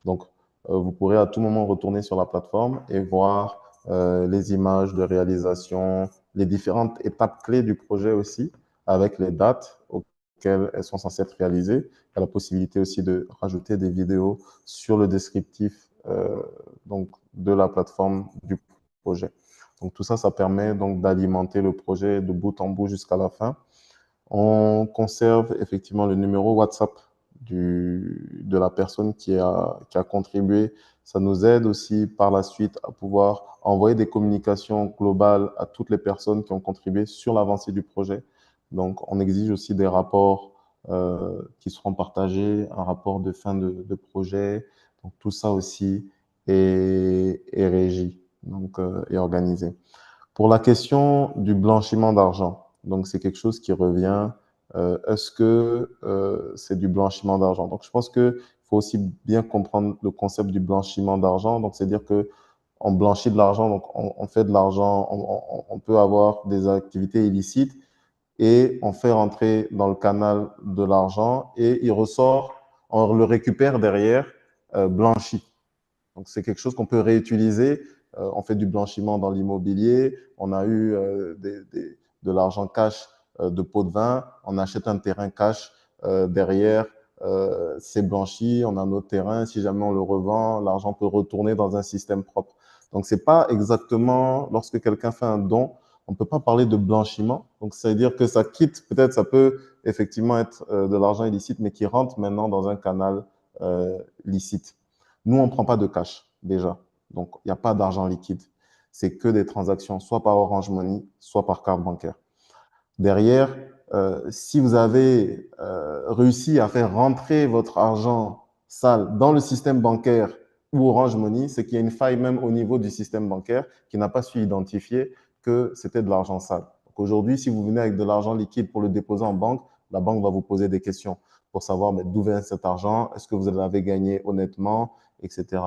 Donc, vous pourrez à tout moment retourner sur la plateforme et voir les images de réalisation, les différentes étapes clés du projet aussi, avec les dates auxquelles elles sont censées être réalisées. Il y a la possibilité aussi de rajouter des vidéos sur le descriptif donc, de la plateforme du projet. Donc, tout ça, ça permet donc d'alimenter le projet de bout en bout jusqu'à la fin. On conserve effectivement le numéro WhatsApp de la personne qui a contribué. Ça nous aide aussi par la suite à pouvoir envoyer des communications globales à toutes les personnes qui ont contribué sur l'avancée du projet. Donc, on exige aussi des rapports qui seront partagés, un rapport de fin de projet. Donc, tout ça aussi est régi donc, et organisé. Pour la question du blanchiment d'argent, donc c'est quelque chose qui revient. Est-ce que c'est du blanchiment d'argent? Donc, je pense qu'il faut aussi bien comprendre le concept du blanchiment d'argent. Donc, c'est-à-dire que on blanchit de l'argent, donc on fait de l'argent, on peut avoir des activités illicites et on fait rentrer dans le canal de l'argent et il ressort, on le récupère derrière blanchi. Donc, c'est quelque chose qu'on peut réutiliser. On fait du blanchiment dans l'immobilier. On a eu de l'argent cash de pot de vin. On achète un terrain cash derrière. C'est blanchi. On a notre terrain. Si jamais on le revend, l'argent peut retourner dans un système propre. Donc, c'est pas exactement lorsque quelqu'un fait un don, on ne peut pas parler de blanchiment. Donc, c'est-à-dire que ça quitte, peut-être ça peut effectivement être de l'argent illicite, mais qui rentre maintenant dans un canal licite. Nous, on ne prend pas de cash déjà. Donc, il n'y a pas d'argent liquide. C'est que des transactions, soit par Orange Money, soit par carte bancaire. Derrière, si vous avez réussi à faire rentrer votre argent sale dans le système bancaire ou Orange Money, c'est qu'il y a une faille même au niveau du système bancaire qui n'a pas su identifier que c'était de l'argent sale. Donc aujourd'hui, si vous venez avec de l'argent liquide pour le déposer en banque, la banque va vous poser des questions pour savoir d'où vient cet argent, est-ce que vous l'avez gagné honnêtement, etc.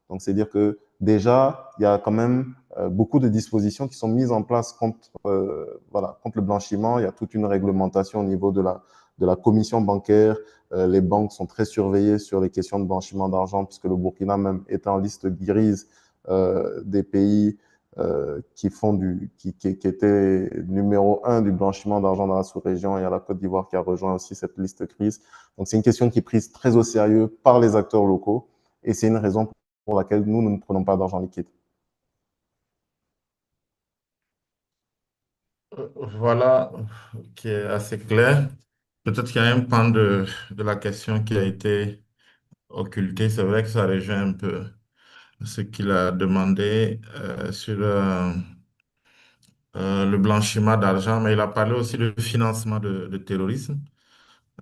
Donc, c'est dire que déjà, il y a quand même beaucoup de dispositions qui sont mises en place contre le blanchiment. Il y a toute une réglementation au niveau de la commission bancaire. Les banques sont très surveillées sur les questions de blanchiment d'argent, puisque le Burkina même est en liste grise des pays qui étaient numéro 1 du blanchiment d'argent dans la sous-région. Il y a la Côte d'Ivoire qui a rejoint aussi cette liste grise. Donc, c'est une question qui est prise très au sérieux par les acteurs locaux et c'est une raison pour laquelle nous ne prenons pas d'argent liquide. Voilà, qui est assez clair. Peut-être qu'il y a un pan de la question qui a été occulté. C'est vrai que ça rejoint un peu ce qu'il a demandé sur le blanchiment d'argent, mais il a parlé aussi du financement de terrorisme.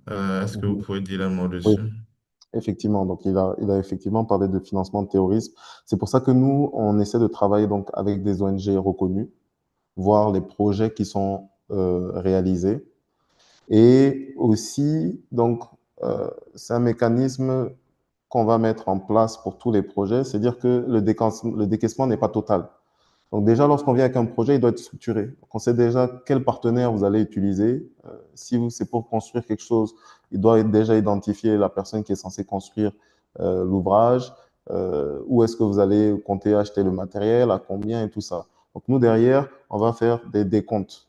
Est-ce que vous pouvez dire un mot Oui, dessus? effectivement. Donc, il a effectivement parlé de financement de terrorisme. C'est pour ça que nous, on essaie de travailler donc avec des ONG reconnues, voir les projets qui sont réalisés. Et aussi, donc, c'est un mécanisme qu'on va mettre en place pour tous les projets, c'est-à-dire que le décaissement n'est pas total. Donc déjà, lorsqu'on vient avec un projet, il doit être structuré. Donc, on sait déjà quel partenaire vous allez utiliser. Si c'est pour construire quelque chose, il doit être déjà identifié la personne qui est censée construire l'ouvrage. Où est-ce que vous allez compter acheter le matériel, à combien et tout ça. Donc nous, derrière, on va faire des décomptes.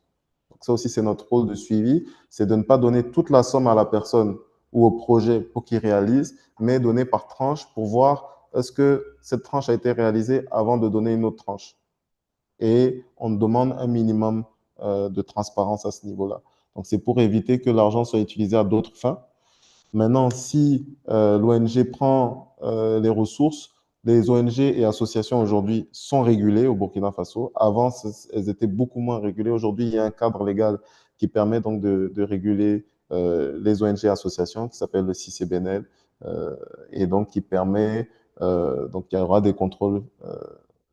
Donc ça aussi, c'est notre rôle de suivi, c'est de ne pas donner toute la somme à la personne ou au projet pour qu'il réalise, mais donner par tranche pour voir est-ce que cette tranche a été réalisée avant de donner une autre tranche. Et on demande un minimum de transparence à ce niveau-là. Donc, c'est pour éviter que l'argent soit utilisé à d'autres fins. Maintenant, si l'ONG prend les ressources, les ONG et associations aujourd'hui sont régulées au Burkina Faso. Avant, elles étaient beaucoup moins régulées. Aujourd'hui, il y a un cadre légal qui permet donc de réguler les ONG et associations qui s'appelle le CICBNL et donc qui permet, donc il y aura des contrôles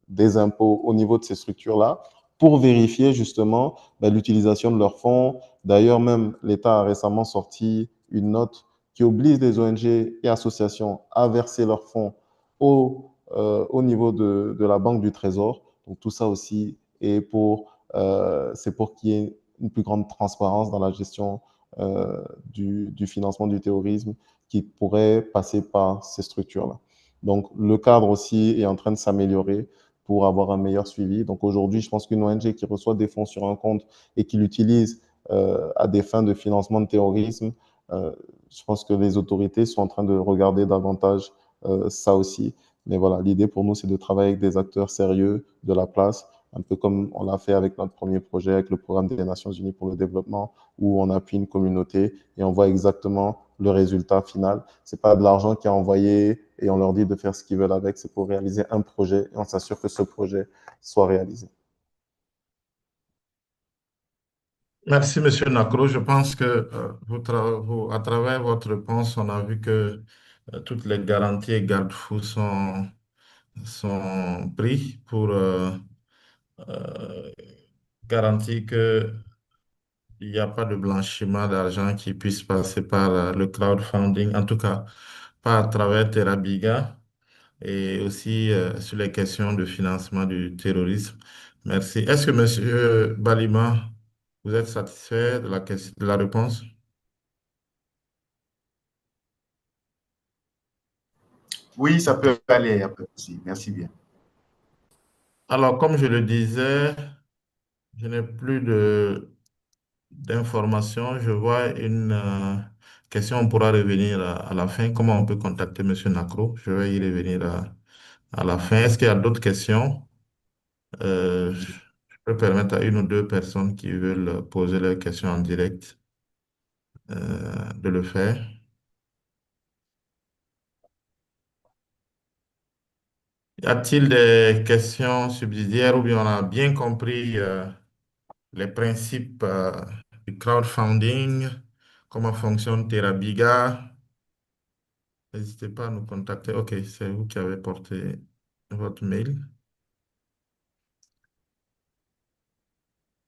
des impôts au niveau de ces structures-là pour vérifier justement l'utilisation de leurs fonds. D'ailleurs, même l'État a récemment sorti une note qui oblige les ONG et associations à verser leurs fonds au niveau de la Banque du Trésor. Donc tout ça aussi c'est pour qu'il y ait une plus grande transparence dans la gestion du financement du terrorisme qui pourrait passer par ces structures-là. Donc le cadre aussi est en train de s'améliorer pour avoir un meilleur suivi. Donc aujourd'hui, je pense qu'une ONG qui reçoit des fonds sur un compte et qui l'utilise à des fins de financement de terrorisme, je pense que les autorités sont en train de regarder davantage ça aussi. Mais voilà, l'idée pour nous, c'est de travailler avec des acteurs sérieux de la place, un peu comme on l'a fait avec notre premier projet, avec le programme des Nations Unies pour le développement, où on appuie une communauté et on voit exactement le résultat final. C'est pas de l'argent qui est envoyé et on leur dit de faire ce qu'ils veulent avec, c'est pour réaliser un projet et on s'assure que ce projet soit réalisé. Merci, Monsieur Nacro. Je pense que à travers votre réponse, on a vu que toutes les garanties et garde-fous sont pris pour euh, garantir qu'il n'y a pas de blanchiment d'argent qui puisse passer par le crowdfunding, en tout cas pas à travers TerraBiga et aussi sur les questions de financement du terrorisme. Merci. Est-ce que Monsieur Balima, vous êtes satisfait de la réponse? Oui, ça peut aller, il n'y a pas de souci. Merci bien. Alors, comme je le disais, je n'ai plus d'informations. Je vois une question, on pourra revenir à la fin. Comment on peut contacter Monsieur Nacro? Je vais y revenir à la fin. Est-ce qu'il y a d'autres questions? Je peux permettre à une ou deux personnes qui veulent poser leurs questions en direct de le faire. Y a-t-il des questions subsidiaires ou bien on a bien compris les principes du crowdfunding, comment fonctionne TerraBiga? N'hésitez pas à nous contacter. OK, c'est vous qui avez porté votre mail.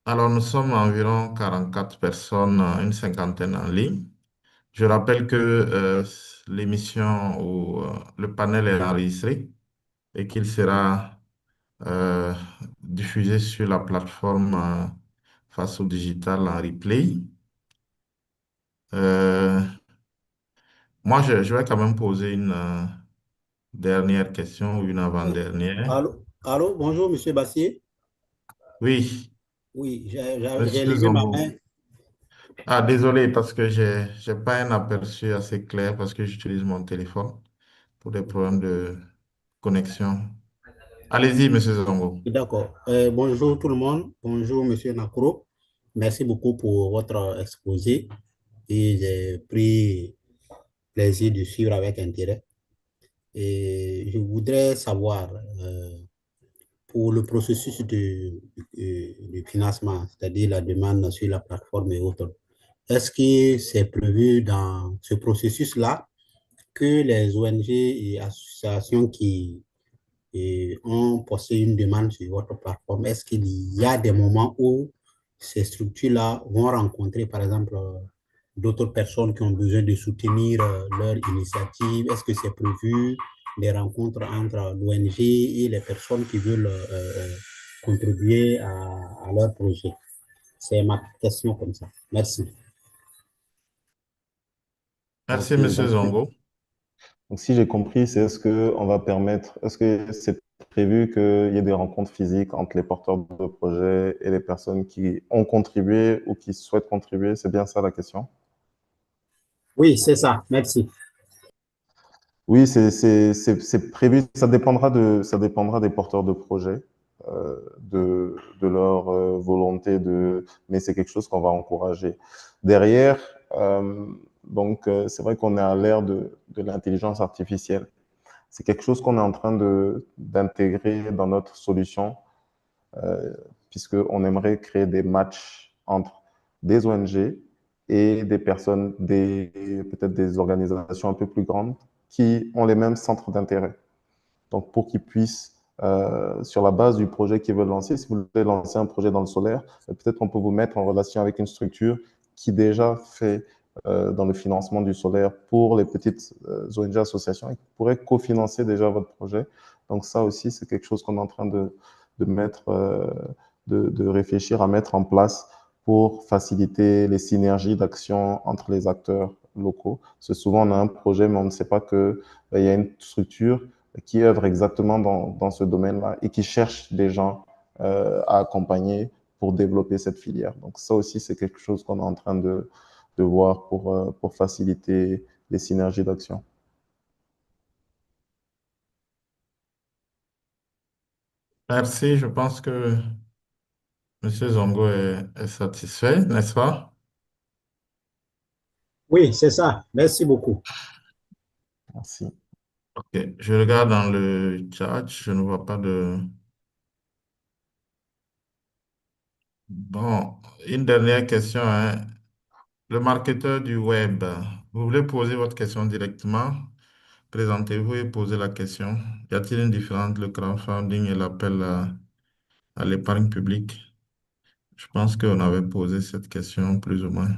Alors, nous sommes environ 44 personnes, une cinquantaine en ligne. Je rappelle que l'émission ou le panel est enregistré et qu'il sera euh, diffusé sur la plateforme Faso Digital en replay. Euh, Moi, je vais quand même poser une dernière question ou une avant-dernière. Allô, bonjour, Monsieur Bassier. Oui, Oui, j'ai Monsieur levé ma Zongo. main. Ah, désolé, parce que j'ai pas un aperçu assez clair parce que j'utilise mon téléphone pour des problèmes de connexion. Allez-y, Monsieur Zongo. D'accord. Bonjour tout le monde. Bonjour, Monsieur Nakro. Merci beaucoup pour votre exposé et j'ai pris plaisir de suivre avec intérêt. Et je voudrais savoir, pour le processus de financement, c'est-à-dire la demande sur la plateforme et autres, est-ce que c'est prévu dans ce processus-là que les ONG et associations qui ont posté une demande sur votre plateforme, est-ce qu'il y a des moments où ces structures-là vont rencontrer, par exemple, d'autres personnes qui ont besoin de soutenir leur initiative? Est-ce que c'est prévu des rencontres entre l'ONG et les personnes qui veulent contribuer à leur projet? C'est ma question comme ça. Merci. Merci, Ok, Monsieur Zongo. donc si j'ai compris, c'est est-ce que c'est prévu qu'il y ait des rencontres physiques entre les porteurs de projets et les personnes qui ont contribué ou qui souhaitent contribuer? C'est bien ça la question? Oui, c'est ça. Merci. Oui, c'est prévu. Ça dépendra des porteurs de projets. de leur volonté mais c'est quelque chose qu'on va encourager. Derrière, c'est vrai qu'on est à l'ère de l'intelligence artificielle. C'est quelque chose qu'on est en train d'intégrer dans notre solution, puisqu'on aimerait créer des matchs entre des ONG et des personnes, peut-être des organisations un peu plus grandes qui ont les mêmes centres d'intérêt. Donc, pour qu'ils puissent, sur la base du projet qu'ils veulent lancer, si vous voulez lancer un projet dans le solaire, peut-être qu'on peut vous mettre en relation avec une structure qui déjà fait dans le financement du solaire pour les petites ONG associations et qui pourrait cofinancer déjà votre projet. Donc, ça aussi, c'est quelque chose qu'on est en train de mettre, de réfléchir à mettre en place pour faciliter les synergies d'action entre les acteurs locaux. Parce que souvent, on a un projet, mais on ne sait pas qu'il y a une structure qui œuvre exactement dans ce domaine-là et qui cherche des gens à accompagner pour développer cette filière. Donc ça aussi, c'est quelque chose qu'on est en train de voir pour faciliter les synergies d'action. Merci, je pense que M. Zongo est satisfait, n'est-ce pas? Oui, c'est ça. Merci beaucoup. Merci. Ok, je regarde dans le chat, je ne vois pas de... Bon, une dernière question, hein. Le marketeur du web, vous voulez poser votre question directement? Présentez-vous et posez la question. Y a-t-il une différence entre le crowdfunding et l'appel à l'épargne publique? Je pense qu'on avait posé cette question plus ou moins.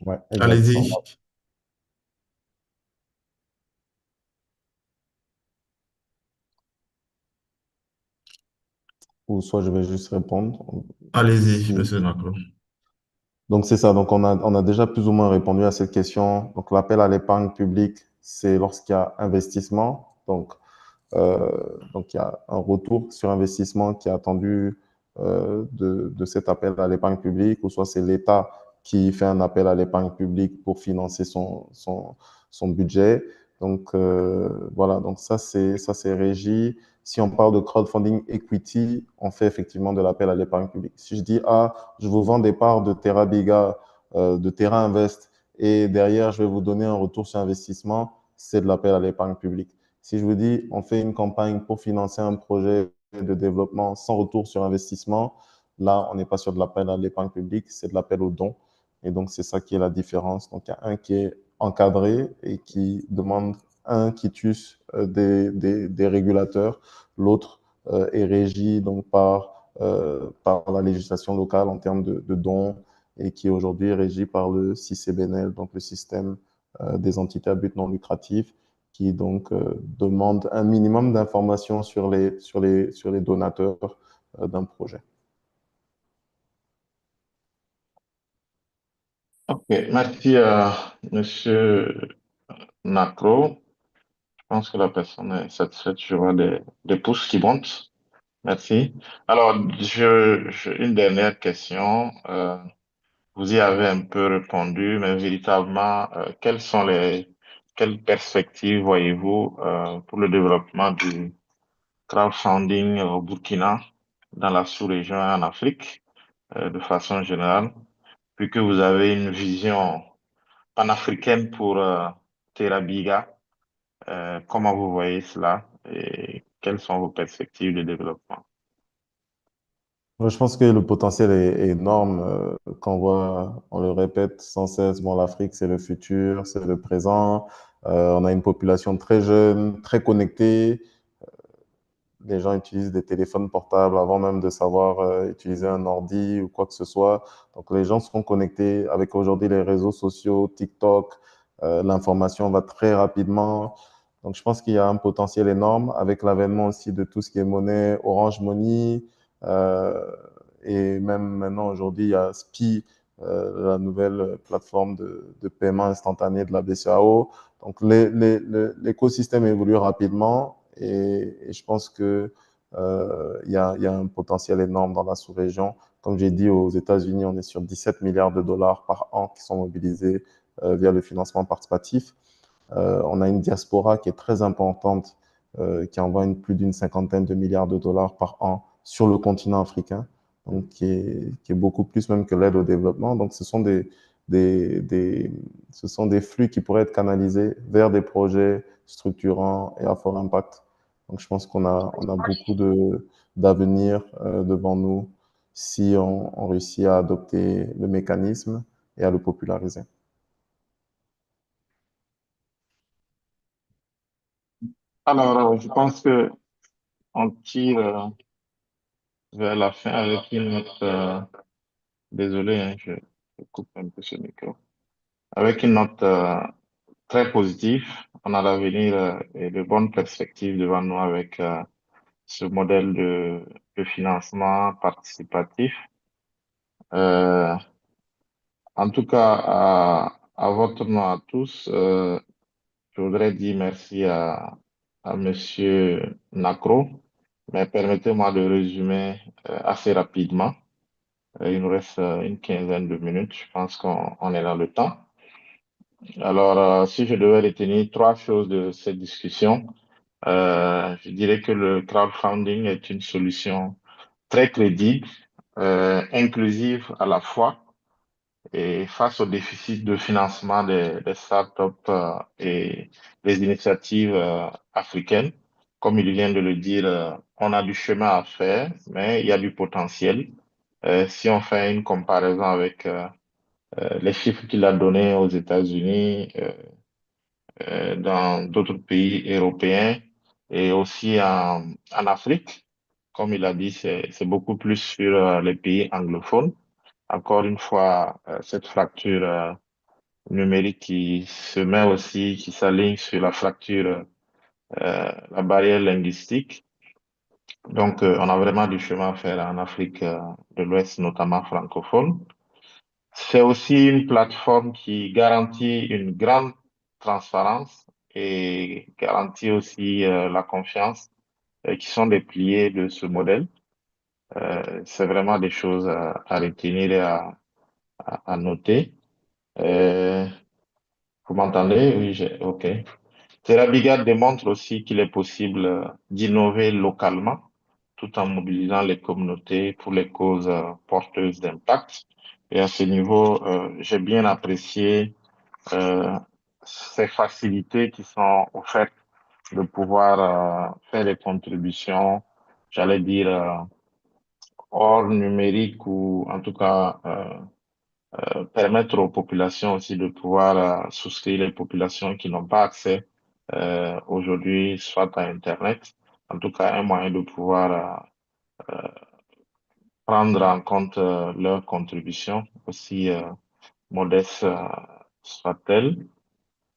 Ouais, exactement. Allez-y. Ou soit je vais juste répondre. Allez-y, monsieur Naclo. Donc, c'est ça. Donc, on a déjà plus ou moins répondu à cette question. Donc, l'appel à l'épargne publique, c'est lorsqu'il y a investissement. Euh, donc, il y a un retour sur investissement qui est attendu de cet appel à l'épargne publique, ou soit c'est l'État qui fait un appel à l'épargne publique pour financer son budget. Donc, voilà. Donc, ça, c'est régi. Si on parle de crowdfunding equity, on fait effectivement de l'appel à l'épargne publique. Si je dis, ah, je vous vends des parts de TerraBiga, de Terra Invest, et derrière, je vais vous donner un retour sur investissement, c'est de l'appel à l'épargne publique. Si je vous dis, on fait une campagne pour financer un projet de développement sans retour sur investissement, là, on n'est pas sur de l'appel à l'épargne publique, c'est de l'appel aux dons. Et donc, c'est ça qui est la différence. Donc, il y a un qui est encadré et qui demande un quitus des régulateurs. L'autre est régi donc par la législation locale en termes de dons et qui aujourd'hui est régi par le CICBNL, donc le système des entités à but non lucratif, qui donc demande un minimum d'informations sur les donateurs d'un projet. Ok, merci Monsieur Nacro. Je pense que la personne est satisfaite. Je vois des pouces qui montent. Merci. Alors, une dernière question. Vous y avez un peu répondu, mais véritablement, quelles perspectives voyez-vous pour le développement du crowdfunding au Burkina, dans la sous-région et en Afrique, de façon générale, vu que vous avez une vision panafricaine pour TerraBiga, comment vous voyez cela et quelles sont vos perspectives de développement? Moi, je pense que le potentiel est énorme. On le répète sans cesse, bon, l'Afrique, c'est le futur, c'est le présent. On a une population très jeune, très connectée. Les gens utilisent des téléphones portables avant même de savoir utiliser un ordi ou quoi que ce soit. Donc, les gens seront connectés avec aujourd'hui les réseaux sociaux, TikTok. L'information va très rapidement. Donc, je pense qu'il y a un potentiel énorme avec l'avènement aussi de tout ce qui est monnaie, Orange Money. euh, et même maintenant, aujourd'hui, il y a SPI, la nouvelle plateforme de paiement instantané de la BCEAO. Donc, l'écosystème évolue rapidement et je pense que il y a un potentiel énorme dans la sous-région. Comme j'ai dit, aux États-Unis, on est sur 17 milliards de dollars par an qui sont mobilisés via le financement participatif. On a une diaspora qui est très importante qui envoie plus d'une cinquantaine de milliards de dollars par an sur le continent africain, donc qui est beaucoup plus même que l'aide au développement. Donc, ce sont ce sont des flux qui pourraient être canalisés vers des projets structurants et à fort impact. Donc, je pense on a beaucoup d'avenir devant nous si on réussit à adopter le mécanisme et à le populariser. Alors, je pense que on tire vers la fin avec une note, désolé, hein, je coupe un peu ce micro, avec une note très positive. On a l'avenir et de bonnes perspectives devant nous avec ce modèle de financement participatif. En tout cas, à votre nom à tous, je voudrais dire merci à Monsieur Nacro, mais permettez-moi de résumer assez rapidement. Il nous reste une quinzaine de minutes, je pense qu'on est dans le temps. Alors, si je devais retenir trois choses de cette discussion, je dirais que le crowdfunding est une solution très crédible, inclusive à la fois, et face au déficit de financement des startups et des initiatives africaines. Comme il vient de le dire, on a du chemin à faire, mais il y a du potentiel. Si on fait une comparaison avec les chiffres qu'il a donnés aux États-Unis, dans d'autres pays européens et aussi en Afrique, comme il a dit, c'est beaucoup plus sur les pays anglophones. Encore une fois, cette fracture numérique qui se met aussi, qui s'aligne sur la fracture, la barrière linguistique. Donc, on a vraiment du chemin à faire en Afrique de l'Ouest, notamment francophone. C'est aussi une plateforme qui garantit une grande transparence et garantit aussi la confiance, qui sont des piliers de ce modèle. C'est vraiment des choses à retenir et à noter. Vous m'entendez? Oui, OK. Terrabiga démontre aussi qu'il est possible d'innover localement tout en mobilisant les communautés pour les causes porteuses d'impact. Et à ce niveau, j'ai bien apprécié ces facilités qui sont offertes de pouvoir faire des contributions, j'allais dire, hors numérique ou en tout cas permettre aux populations aussi de pouvoir souscrire les populations qui n'ont pas accès aujourd'hui, soit à Internet, en tout cas un moyen de pouvoir prendre en compte leur contribution, aussi modeste soit-elle.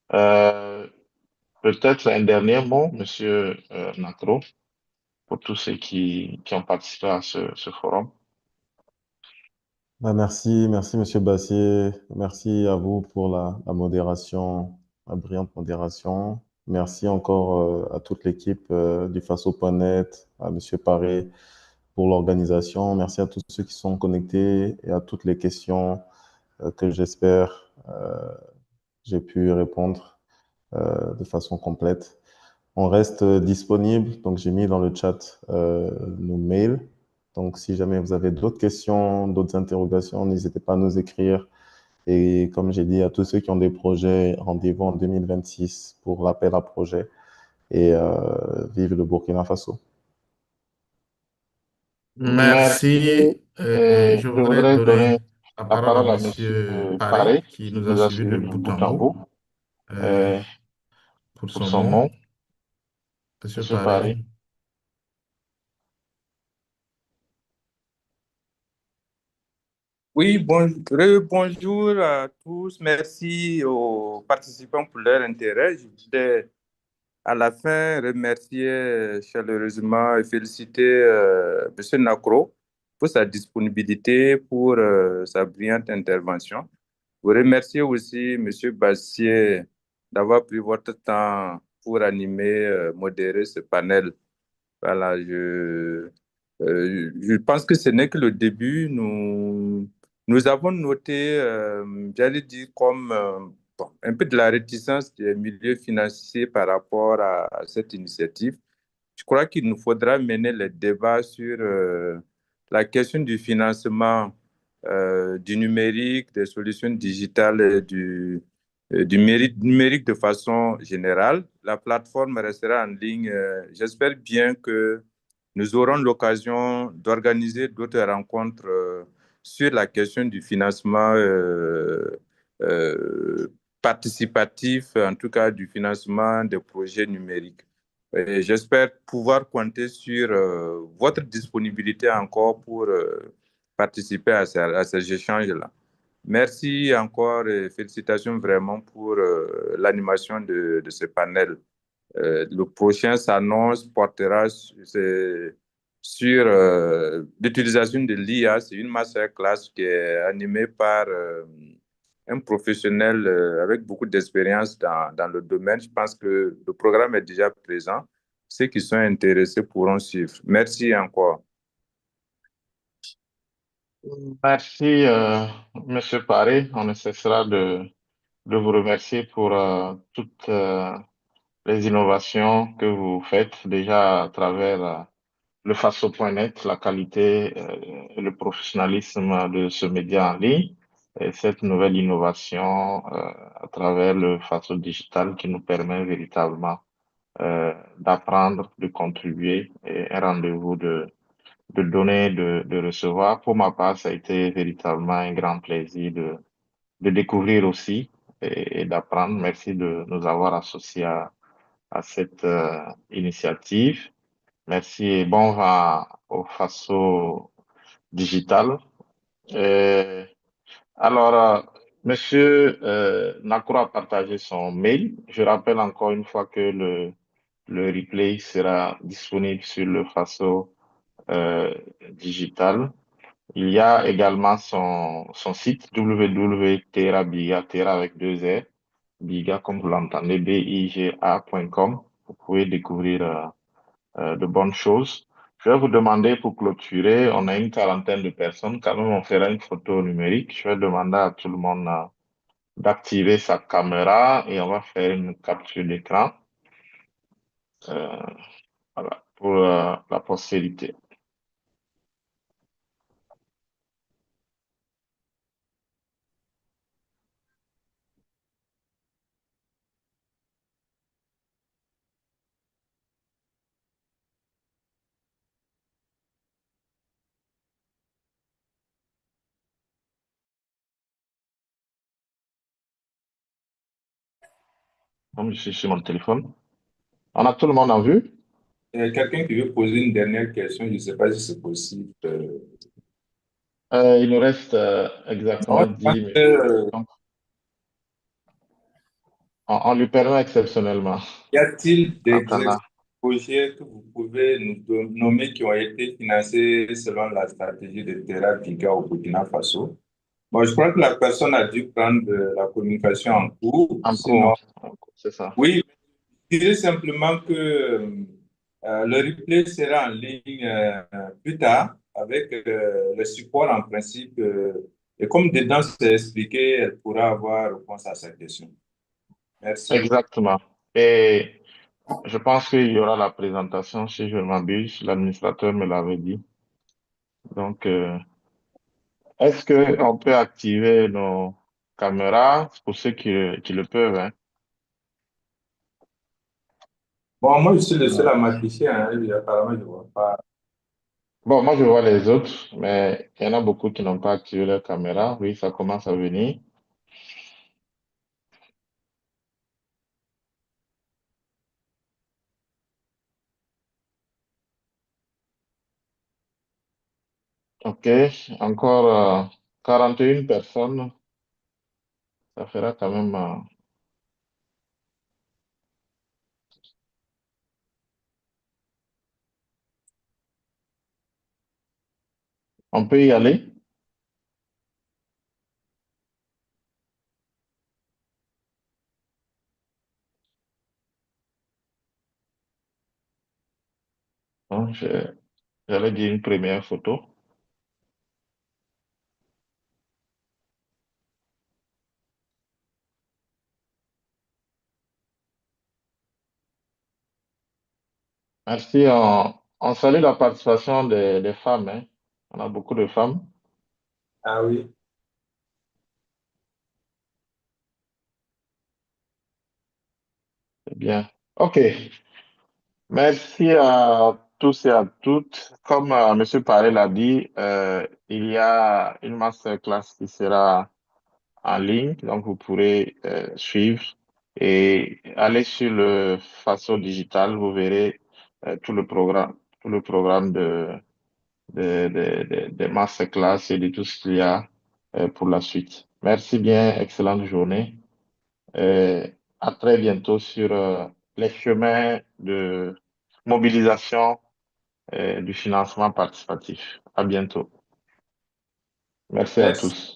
Peut-être un dernier mot, Monsieur Nacro, pour tous ceux qui ont participé à ce forum. Merci, Monsieur Bassier. Merci à vous pour la modération, la brillante modération. Merci encore à toute l'équipe du Faso.net, à Monsieur Paré pour l'organisation. Merci à tous ceux qui sont connectés et à toutes les questions que j'espère j'ai pu répondre de façon complète. On reste disponible, donc j'ai mis dans le chat nos mails. Donc si jamais vous avez d'autres questions, d'autres interrogations, n'hésitez pas à nous écrire. Et comme j'ai dit à tous ceux qui ont des projets, rendez-vous en 2026 pour l'appel à projet et vive le Burkina Faso. Merci. Je voudrais donner la parole à Monsieur Paré, qui nous a suivis de bout en bout. Pour son mot. Monsieur Paré. Oui, bonjour à tous. Merci aux participants pour leur intérêt. Je voudrais à la fin remercier chaleureusement et féliciter M. Nacro pour sa disponibilité, pour sa brillante intervention. Vous remercier aussi M. Bassier d'avoir pris votre temps pour animer, modérer ce panel. Voilà, je pense que ce n'est que le début. Nous avons noté, j'allais dire, comme un peu de la réticence des milieux financiers par rapport à cette initiative. je crois qu'il nous faudra mener le débat sur la question du financement du numérique, des solutions digitales, du numérique de façon générale. La plateforme restera en ligne. J'espère bien que nous aurons l'occasion d'organiser d'autres rencontres sur la question du financement euh, participatif, en tout cas du financement des projets numériques. Et j'espère pouvoir compter sur votre disponibilité encore pour participer à ces échanges-là. Merci encore et félicitations vraiment pour l'animation de ce panel. Le prochain s'annonce portera sur l'utilisation de l'IA. C'est une masterclass qui est animée par un professionnel avec beaucoup d'expérience dans le domaine. Je pense que le programme est déjà présent. Ceux qui sont intéressés pourront suivre. Merci encore. Merci, Monsieur Paré. On ne cessera de vous remercier pour toutes les innovations que vous faites déjà à travers le FASO.net, la qualité et le professionnalisme de ce média en ligne, et cette nouvelle innovation à travers le FASO digital qui nous permet véritablement d'apprendre, de contribuer et un rendez-vous de donner, de recevoir. Pour ma part, ça a été véritablement un grand plaisir de découvrir aussi et d'apprendre. Merci de nous avoir associés à cette initiative. Merci et bon vent au Faso Digital. Alors, Monsieur Nakura a partagé son mail. Je rappelle encore une fois que le replay sera disponible sur le Faso Digital. Il y a également son site www.terabiga, Tera avec deux R, Biga comme vous l'entendez, biga.com. Vous pouvez découvrir de bonnes choses. Je vais vous demander pour clôturer, on a une quarantaine de personnes, quand même on fera une photo numérique. Je vais demander à tout le monde d'activer sa caméra et on va faire une capture d'écran voilà, pour la postérité. Comme je suis sur mon téléphone. On a tout le monde en vue? Quelqu'un qui veut poser une dernière question, je ne sais pas si c'est possible. Il nous reste exactement 10 minutes. Donc, on lui permet exceptionnellement. Y a-t-il des Attendant. projets que vous pouvez nous nommer qui ont été financés selon la stratégie de Terra Viga au Burkina Faso? Bon, je crois que la personne a dû prendre la communication en cours. En Sinon, cours, c'est ça. oui, je dirais simplement que le replay sera en ligne plus tard avec le support en principe. Et comme dedans c'est expliqué, elle pourra avoir réponse à sa question. Merci. Exactement. Et je pense qu'il y aura la présentation, si je ne m'abuse, l'administrateur me l'avait dit. Donc, est-ce qu'on peut activer nos caméras pour ceux qui le peuvent, hein? Bon, moi, je suis le seul à m'afficher, hein, et apparemment, je ne vois pas. Bon, moi, je vois les autres, mais il y en a beaucoup qui n'ont pas activé leur caméra. Oui, ça commence à venir. OK, encore 41 personnes. Ça fera quand même... on peut y aller? Hein, j'allais dire une première photo. Merci. On salue la participation des femmes, hein. On a beaucoup de femmes. Ah oui. C'est bien. OK. Merci à tous et à toutes. Comme M. Paré l'a dit, il y a une masterclass qui sera en ligne, donc vous pourrez suivre et aller sur le Faso Digital, vous verrez tout le programme de masterclass et de tout ce qu'il y a pour la suite. Merci bien, excellente journée. À très bientôt sur les chemins de mobilisation du financement participatif. À bientôt. Merci à Merci. tous.